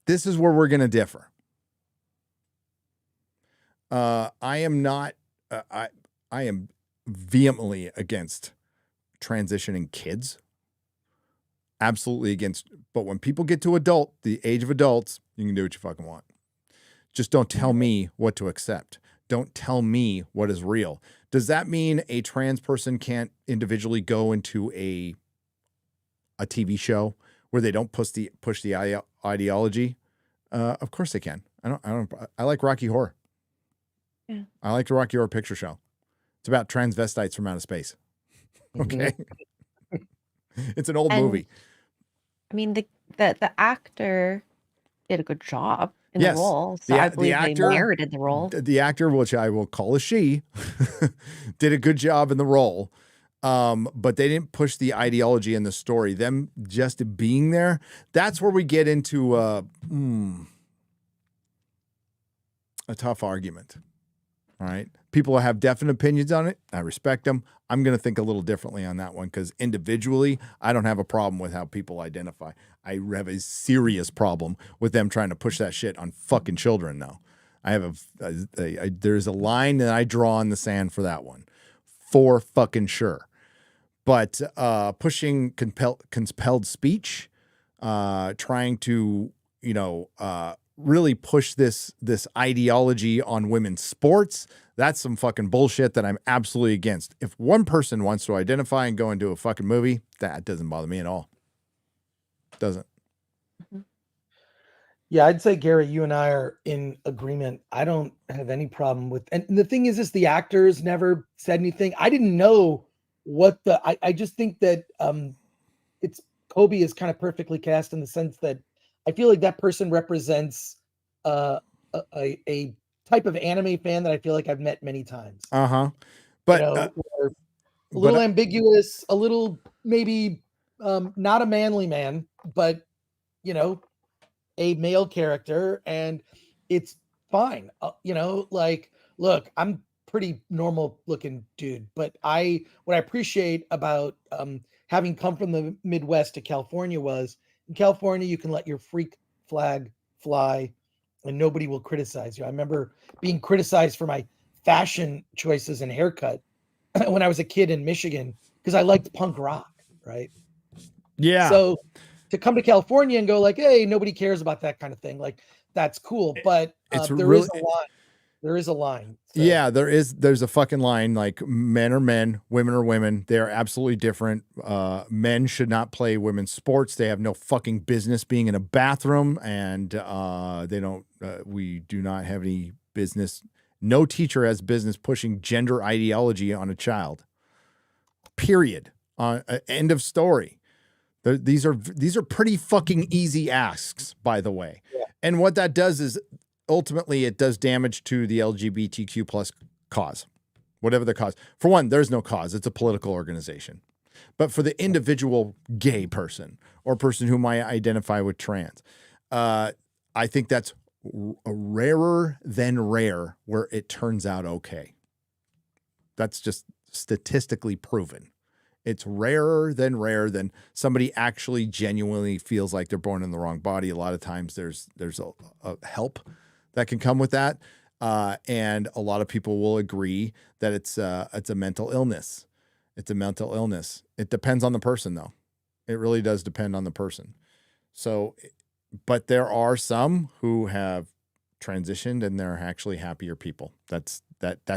This is where we're going to differ. I am not, I am vehemently against transitioning kids. Absolutely against. But when people get to the age of adults, you can do what you fucking want. Just don't tell me what to accept. Don't tell me what is real. Does that mean a trans person can't individually go into a TV show where they don't push the ideology? Of course they can. I like Rocky Horror. Yeah. I like the Rocky Horror Picture Show. It's about transvestites from outer space. Okay. It's an old movie. I mean, the actor did a good job in the role. So I believe they merited the role. The actor, which I will call a she, did a good job in the role. But they didn't push the ideology in the story. Them just being there, that's where we get into a tough argument. All right. People have definite opinions on it. I respect them. I'm going to think a little differently on that one because individually, I don't have a problem with how people identify. I have a serious problem with them trying to push that shit on fucking children now. I have there's a line that I draw in the sand for that one. For fucking sure. But pushing compelled speech, trying to, really push this ideology on women's sports, that's some fucking bullshit that I'm absolutely against. If one person wants to identify and go into a fucking movie, that doesn't bother me at all. Doesn't. Yeah, I'd say, Gary, you and I are in agreement. I don't have any problem with, and the thing is the actors never said anything. I didn't know I just think that it's Kobe is kind of perfectly cast in the sense that I feel like that person represents a type of anime fan that I feel like I've met many times. But a little ambiguous, a little maybe not a manly man, but a male character, and it's fine. Look, I'm pretty normal looking dude, but what I appreciate about having come from the Midwest to California was in California you can let your freak flag fly and nobody will criticize you. I remember being criticized for my fashion choices and haircut when I was a kid in Michigan because I liked punk rock, right? Yeah. So to come to California and go like, hey, nobody cares about that kind of thing, like that's cool, but there is a lot. There is a line. So. Yeah, there's a fucking line. Like, men are men, women are women. They are absolutely different. Men should not play women's sports. They have no fucking business being in a bathroom, and they don't. We do not have any business. No teacher has business pushing gender ideology on a child. Period. End of story. These are pretty fucking easy asks, by the way. Yeah. And what that does is ultimately it does damage to the LGBTQ plus cause, whatever the cause. For one, there's no cause. It's a political organization. But for the individual gay person or person who might identify with trans, I think that's rarer than rare where it turns out okay. That's just statistically proven. It's rarer than somebody actually genuinely feels like they're born in the wrong body. A lot of times there's a help that can come with that. And a lot of people will agree that it's a mental illness. It's a mental illness. It depends on the person though. It really does depend on the person. So, but there are some who have transitioned and they're actually happier people. That's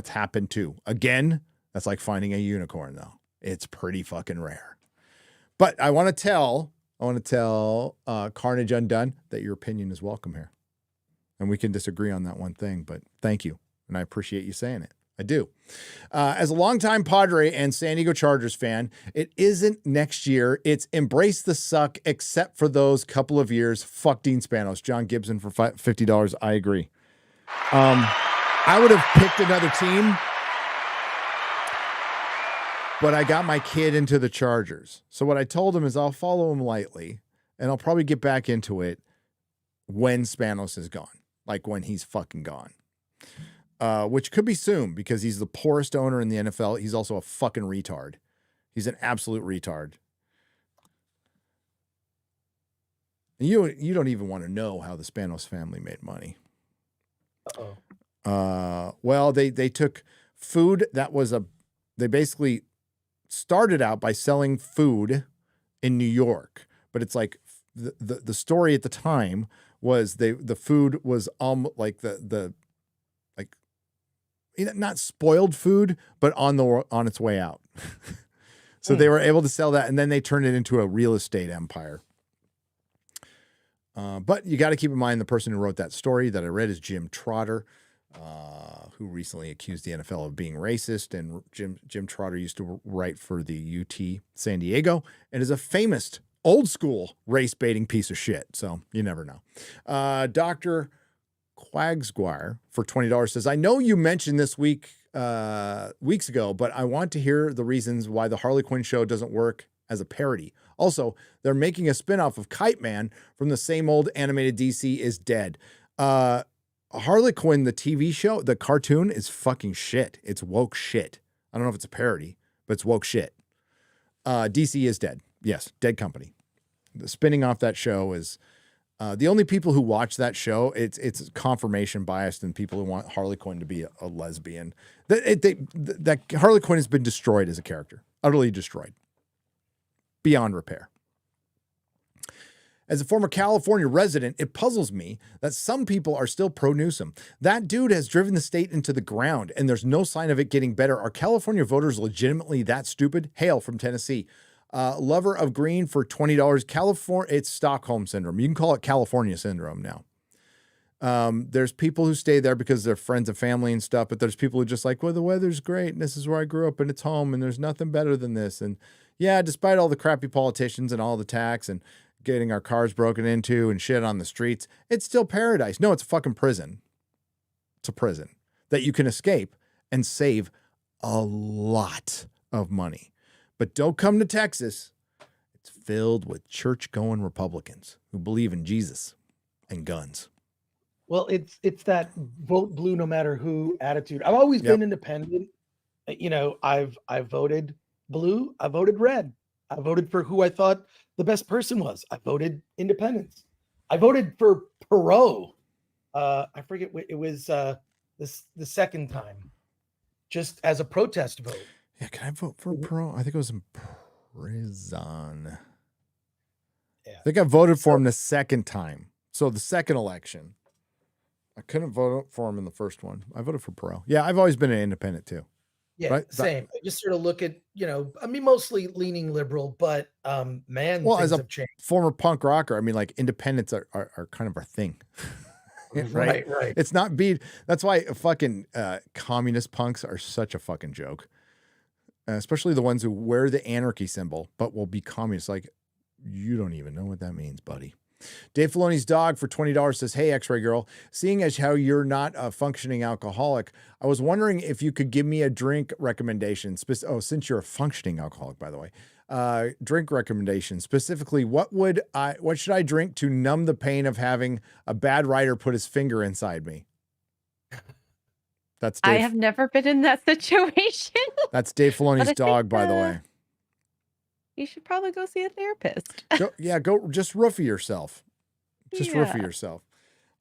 happened too. Again, that's like finding a unicorn though. It's pretty fucking rare. But I want to tell Carnage Undone that your opinion is welcome here. And we can disagree on that one thing, but thank you. And I appreciate you saying it. I do. As a longtime Padre and San Diego Chargers fan, it isn't next year. It's embrace the suck, except for those couple of years. Fuck Dean Spanos. John Gibson for $50. I agree. I would have picked another team, but I got my kid into the Chargers. So what I told him is I'll follow him lightly, and I'll probably get back into it when Spanos is gone, like when he's fucking gone. Which could be soon because he's the poorest owner in the NFL. He's also a fucking retard. He's an absolute retard. And you don't even want to know how the Spanos family made money. Well, they took food that was they basically started out by selling food in New York, but it's like the story at the time was the food was like the not spoiled food, but on its way out. So they were able to sell that, and then they turned it into a real estate empire. But you got to keep in mind the person who wrote that story that I read is Jim Trotter, who recently accused the NFL of being racist. And Jim Trotter used to write for the UT San Diego and is a famous old school race baiting piece of shit. So you never know. Dr. Quagsquire for $20 says, I know you mentioned this weeks ago, but I want to hear the reasons why the Harley Quinn show doesn't work as a parody. Also, they're making a spinoff of Kite Man from the same old animated DC is dead. Harley Quinn, the TV show, the cartoon is fucking shit. It's woke shit. I don't know if it's a parody, but it's woke shit. DC is dead. Yes, dead company. The spinning off that show is the only people who watch that show. It's confirmation biased and people who want Harley Quinn to be a lesbian. That Harley Quinn has been destroyed as a character, utterly destroyed, beyond repair. As a former California resident, it puzzles me that some people are still pro Newsom. That dude has driven the state into the ground, and there's no sign of it getting better. Are California voters legitimately that stupid? Hail from Tennessee. Lover of green for $20. California, it's Stockholm syndrome. You can call it California syndrome now. There's people who stay there because they're friends and family and stuff, but there's people who just like, well, the weather's great, and this is where I grew up, and it's home, and there's nothing better than this. And yeah, despite all the crappy politicians and all the tax and getting our cars broken into and shit on the streets, it's still paradise. No, it's a fucking prison. It's a prison that you can escape and save a lot of money. But don't come to Texas. It's filled with church-going Republicans who believe in Jesus and guns. Well, it's that vote blue no matter who attitude. I've always been independent. You know, I've voted blue. I voted red. I voted for who I thought the best person was. I voted independence. I voted for Perot. I forget what it was the second time, just as a protest vote. Yeah, can I vote for Perot? I think it was in prison. Yeah. I think I voted for him the second time. So the second election. I couldn't vote for him in the first one. I voted for Perot. Yeah, I've always been an independent too. Yeah, right? same. I just sort of look at, I mean, mostly leaning liberal, but man, Well, things as a have changed. former punk rocker, I mean, like independents are kind of our thing. Right? Right. It's not beat. That's why fucking communist punks are such a fucking joke. Especially the ones who wear the anarchy symbol, but will be communists. Like, you don't even know what that means, buddy. Dave Filoni's dog for $20 says, hey, Xray girl, seeing as how you're not a functioning alcoholic, I was wondering if you could give me a drink recommendation. Since you're a functioning alcoholic, by the way, drink recommendation. Specifically, what should I drink to numb the pain of having a bad writer put his finger inside me? That's Dave. I have never been in that situation. That's Dave Filoni's dog, by the way. You should probably go see a therapist. Go just roofie yourself. Roofie yourself.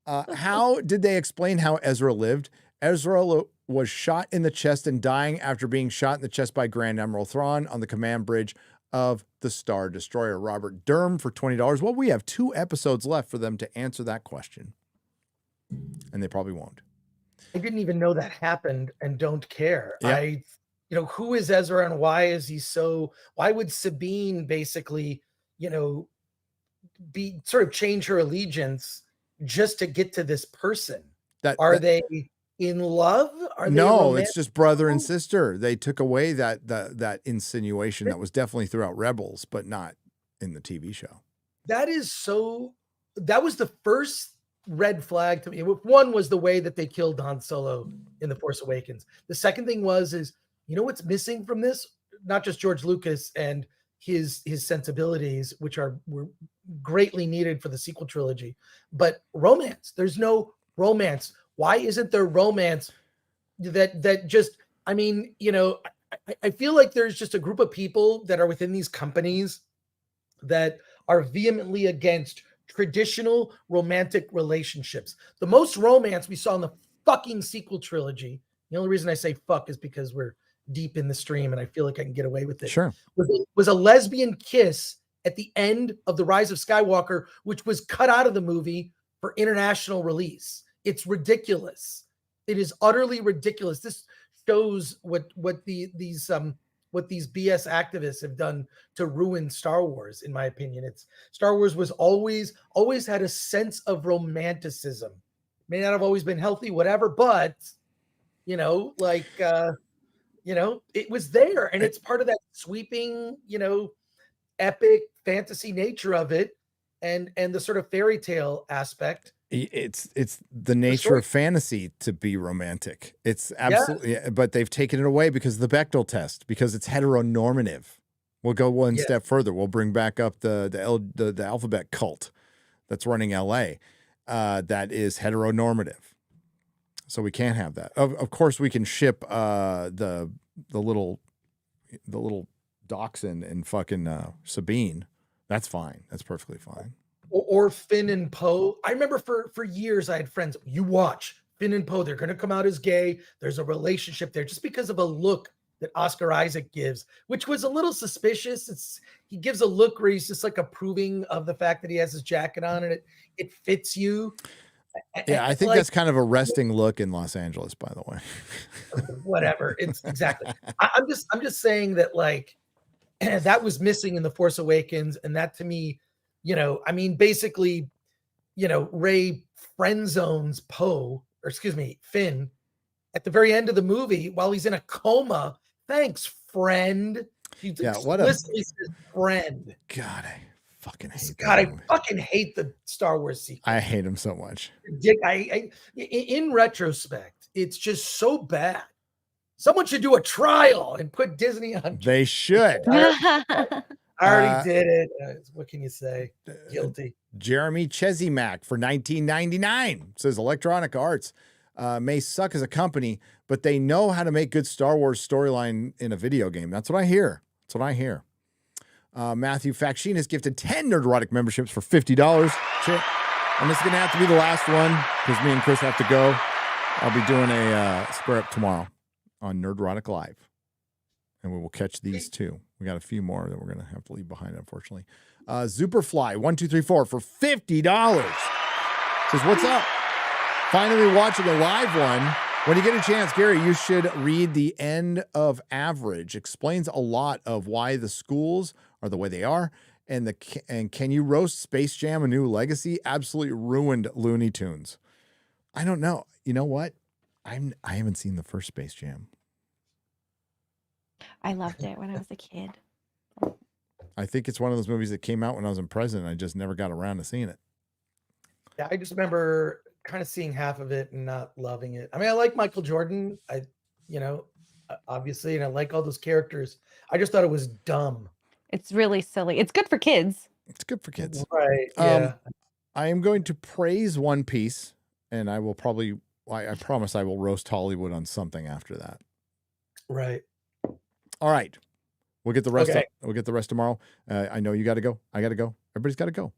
How did they explain how Ezra lived? Ezra was shot in the chest and dying after being shot in the chest by Grand Admiral Thrawn on the command bridge of the Star Destroyer. Robert Durham for $20. Well, we have 2 episodes left for them to answer that question. And they probably won't. I didn't even know that happened and don't care. Yeah. Who is Ezra and why is he why would Sabine basically, be sort of change her allegiance just to get to this person? Are they in love? No, it's just brother and sister. They took away that insinuation that was definitely throughout Rebels, but not in the TV show. That was the first red flag to me. One was the way that they killed Han Solo in The Force Awakens. The second thing is what's missing from this? Not just George Lucas and his sensibilities, which were greatly needed for the sequel trilogy, but romance. There's no romance. Why isn't there romance that just, I feel like there's just a group of people that are within these companies that are vehemently against traditional romantic relationships. The most romance we saw in the fucking sequel trilogy, the only reason I say fuck is because we're deep in the stream and I feel like I can get away with it. Sure. Was a lesbian kiss at the end of The Rise of Skywalker, which was cut out of the movie for international release. It's ridiculous. It is utterly ridiculous. This shows what these BS activists have done to ruin Star Wars, in my opinion. Star Wars was always had a sense of romanticism. May not have always been healthy, whatever, but it was there, and it's part of that sweeping, epic fantasy nature of it, and the sort of fairy tale aspect. It's the nature of fantasy to be romantic. It's absolutely, but they've taken it away because of the Bechdel test, because it's heteronormative. We'll go one step further. We'll bring back up the alphabet cult that's running LA. That is heteronormative. So we can't have that. Of course, we can ship the little dachshund and fucking Sabine. That's fine. That's perfectly fine. Or Finn and Poe. I remember for years I had friends. You watch Finn and Poe. They're going to come out as gay. There's a relationship there just because of a look that Oscar Isaac gives, which was a little suspicious. He gives a look where he's just like approving of the fact that he has his jacket on and it fits you. Yeah, I think that's kind of a resting look in Los Angeles, by the way. Whatever. It's exactly. I'm just saying that that was missing in The Force Awakens, and that to me, basically, Rey friend zones Finn at the very end of the movie while he's in a coma. Thanks, friend. What a says friend. God, I fucking hate I fucking hate the Star Wars sequel. I hate him so much. In retrospect, it's just so bad. Someone should do a trial and put Disney on. They should. I already did it. What can you say? Guilty. Jeremy Chesymack for $19.99 says Electronic Arts may suck as a company, but they know how to make good Star Wars storyline in a video game. That's what I hear. Matthew Facsheen has gifted 10 Nerdrotic memberships for $50. And this is going to have to be the last one because me and Chris have to go. I'll be doing a square up tomorrow on Nerdrotic Live. And we will catch these two. We got a few more that we're going to have to leave behind, unfortunately. Superfly1234 for $50 says, what's up? finally watching a live one. When you get a chance, Gary, you should read The End of Average. Explains a lot of why the schools are the way they are. And Can You Roast Space Jam: A New Legacy absolutely ruined Looney Tunes. I don't know. You know what? I haven't seen the first Space Jam. I loved it when I was a kid. I think it's one of those movies that came out when I was in prison. I just never got around to seeing it. Yeah, I just remember kind of seeing half of it and not loving it. I mean, I like Michael Jordan. Obviously, and I like all those characters. I just thought it was dumb. It's really silly. It's good for kids. It's good for kids. Right. Yeah. I am going to praise One Piece, and I will probably, I promise I will roast Hollywood on something after that. Right. All right. We'll get the rest. Okay. We'll get the rest tomorrow. I know you got to go. I got to go. Everybody's got to go.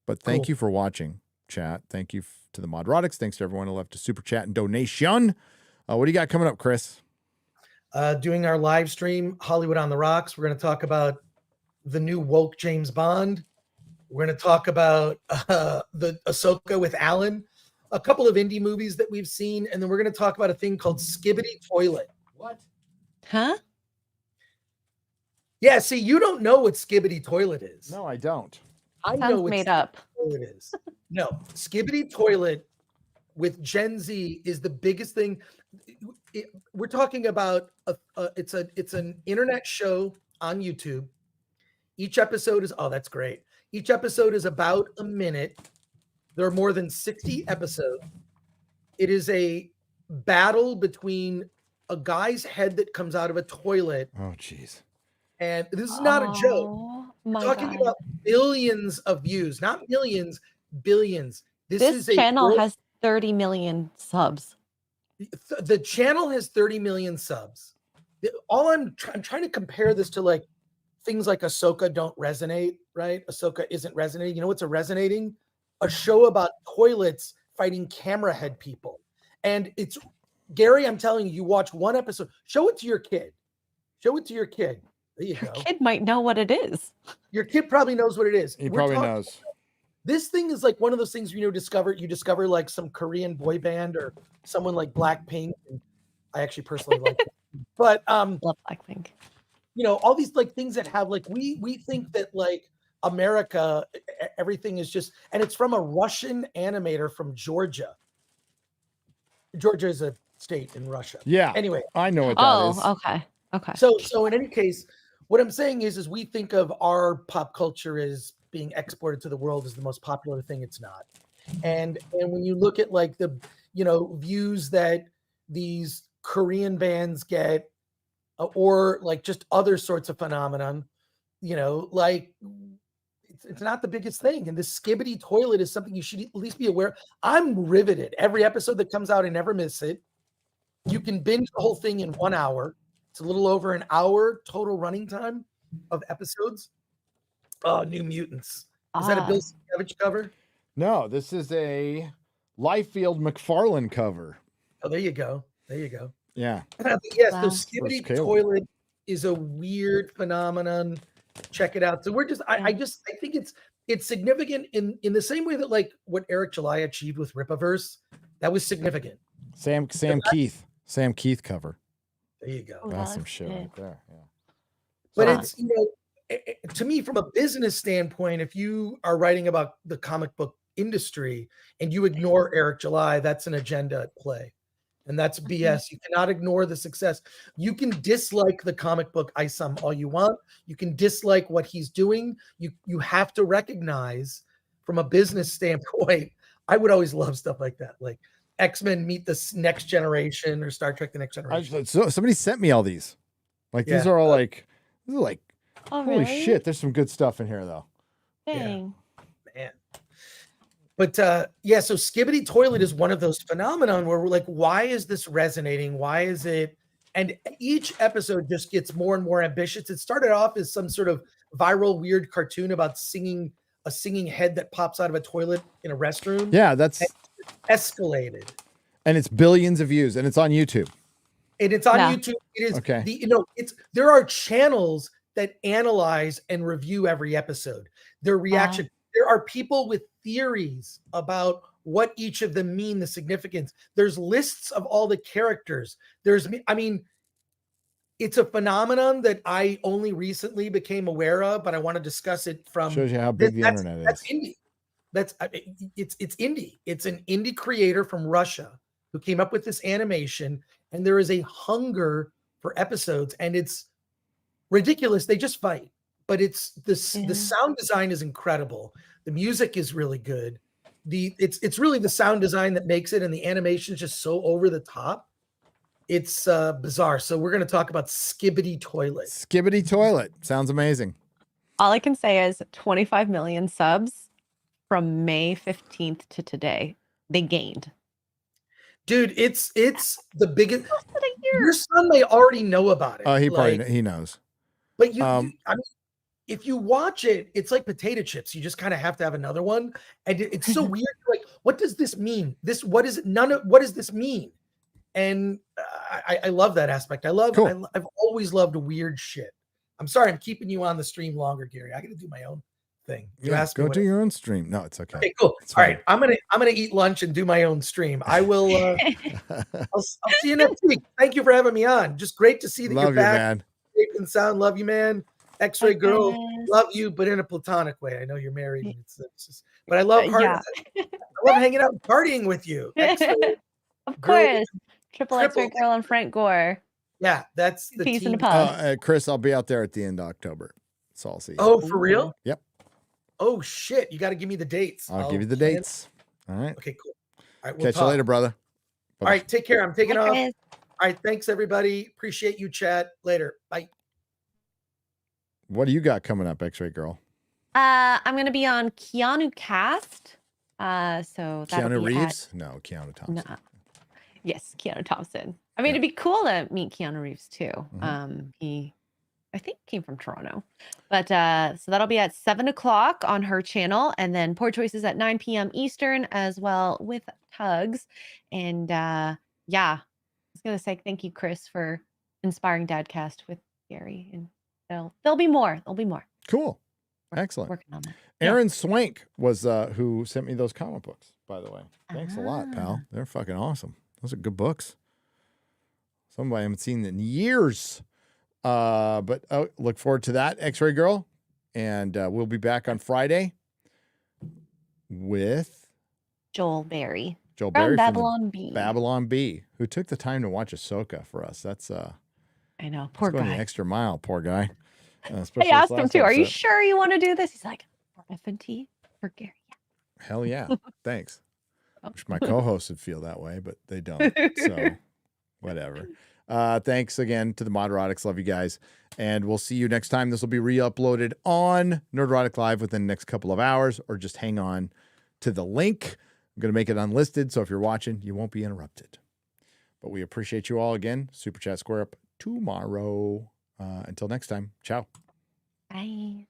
But thank you for watching, chat. Thank you to the Modrotics. Thanks to everyone who left a super chat and donation. What do you got coming up, Chris? Doing our live stream, Hollywood on the Rocks. We're going to talk about the new woke James Bond. We're going to talk about the Ahsoka with Alan, a couple of indie movies that we've seen, and then we're going to talk about a thing called Skibbity Toilet. What? Huh? Yeah, see, you don't know what Skibbity Toilet is. No, I don't. I Sounds know what made up. Toilet is. No, Skibbity Toilet with Gen Z is the biggest thing. We're talking about it's an internet show on YouTube. Each episode is that's great. Each episode is about a minute. There are more than 60 episodes. It is a battle between a guy's head that comes out of a toilet. Oh, jeez. And this is not a joke. We're talking about billions of views, not millions, billions. This channel has 30 million subs. The channel has 30 million subs. I'm trying to compare this to like things like Ahsoka don't resonate, right? Ahsoka isn't resonating. You know what's resonating? A show about toilets fighting camera head people. And it's Gary, I'm telling you, you watch one episode, show it to your kid. Show it to your kid. There you Your go. kid might know what it is. Your kid probably knows what it is. He probably knows. This thing is like one of those things you discover like some Korean boy band or someone like Blackpink. And I actually personally like it. But love Blackpink. You know, all these like things that have like we think that like America, everything is just, and it's from a Russian animator from Georgia. Georgia is a state in Russia. Yeah. Anyway. I know what that is. Okay. Okay. So in any case, what I'm saying is we think of our pop culture as being exported to the world as the most popular thing. It's not. And when you look at like the, views that these Korean bands get, or like just other sorts of phenomenon, like it's not the biggest thing. And this Skibbity Toilet is something you should at least be aware. I'm riveted. Every episode that comes out, I never miss it. You can binge the whole thing in 1 hour. It's a little over an hour total running time of episodes. Oh, New Mutants. Is that a Bill Sienkiewicz cover? No, this is a Liefeld McFarlane cover. Oh, there you go. There you go. Yeah. Yes, Wow. the Skibbity Toilet is a weird phenomenon. Check it out. So we're just, I think it's significant in the same way that like what Eric July achieved with Rippaverse, that was significant. Sam Keith cover. There you go. That's some shit right there. Yeah. But it's, to me, from a business standpoint, if you are writing about the comic book industry and you ignore Eric July, that's an agenda at play. And that's BS. You cannot ignore the success. You can dislike the comic book Isom all you want. You can dislike what he's doing. You have to recognize from a business standpoint, I would always love stuff like that. Like X-Men Meet the Next Generation or Star Trek The Next Generation. So somebody sent me all these. Like these are all like, holy shit, there's some good stuff in here though. Dang. Yeah. Man. But so Skibbity Toilet is one of those phenomenon where we're like, why is this resonating? Why is it? And each episode just gets more and more ambitious. It started off as some sort of viral, weird cartoon about a singing head that pops out of a toilet in a restroom. Yeah, that's escalated. And it's billions of views, and it's on YouTube. And it's on YouTube. It is okay. There are channels that analyze and review every episode. Their reaction. There are people with theories about what each of them mean, the significance. There's lists of all the characters. It's a phenomenon that I only recently became aware of, but I want to discuss it from. Shows you how big the internet that's is. indie. It's indie. It's an indie creator from Russia who came up with this animation, and there is a hunger for episodes, and it's ridiculous. They just fight, but it's this. The sound design is incredible. The music is really good. It's really the sound design that makes it, and the animation is just so over the top. It's bizarre. So we're going to talk about Skibbity Toilet. Skibbity Toilet. Sounds amazing. All I can say is 25 million subs from May 15th to today. They gained. Dude, it's the biggest. Your son may already know about it. Oh, he knows. But I mean, if you watch it, it's like potato chips. You just kind of have to have another one. And it's so weird. Like, what does this mean? What does this mean? And I love that aspect. I've always loved weird shit. I'm sorry, I'm keeping you on the stream longer, Gary. I got to do my own thing. Go do your own stream. No, it's okay. Okay, cool. All right, I'm gonna eat lunch and do my own stream. I will. I'll see you next week. Thank you for having me on. Just great to see that you're back. Man. Safe and sound. Love you, man. Xray girl, love you, but in a platonic way. I know you're married. And it's just, but I love I love hanging out and partying with you. Xray, of course. Triple Xray girl and Frank Gore. Yeah, that's the Peace team. in the pub. Chris, I'll be out there at the end of October. So I'll see you. Oh, for real? Yep. Oh shit! You got to give me the dates. I'll give you the dates. All right. Okay, cool. All right, Catch you later, brother. Bye-bye. All right, take care. I'm taking off. Chris. All right, thanks everybody. Appreciate you, chat. Later. Bye. What do you got coming up, Xray girl? I'm gonna be on Keanu Cast. So Keanu Reeves? No, Keanu Thompson. No. Yes, Keanu Thompson. I mean, it'd be cool to meet Keanu Reeves too. He, I think, came from Toronto, but so that'll be at 7:00 on her channel, and then Poor Choices at 9 p.m. Eastern as well with Tugs. And yeah, I was gonna say thank you, Chris, for inspiring Dadcast with Gary, and there'll be more. There'll be more. Cool, excellent. Working on that. Aaron Swank was who sent me those comic books, by the way. Thanks a lot, pal. They're fucking awesome. Those are good books. Some I haven't seen in years. But look forward to that, Xray girl. And we'll be back on Friday with Joel Berry. Joel From Berry Babylon Bee. Babylon Bee, who took the time to watch Ahsoka for us. That's I know, poor going guy. the extra mile, poor guy. I asked him too. Are you sure you want to do this? He's like, for FNT, for Gary. Hell yeah. Thanks. Wish my co-hosts would feel that way, but they don't. So whatever. Thanks again to the Nerdrotics. Love you guys. And we'll see you next time. This will be re-uploaded on Nerdrotic Live within the next couple of hours, or just hang on to the link. I'm going to make it unlisted, so if you're watching, you won't be interrupted. But we appreciate you all again. Super Chat Square up tomorrow. Until next time. Ciao. Bye.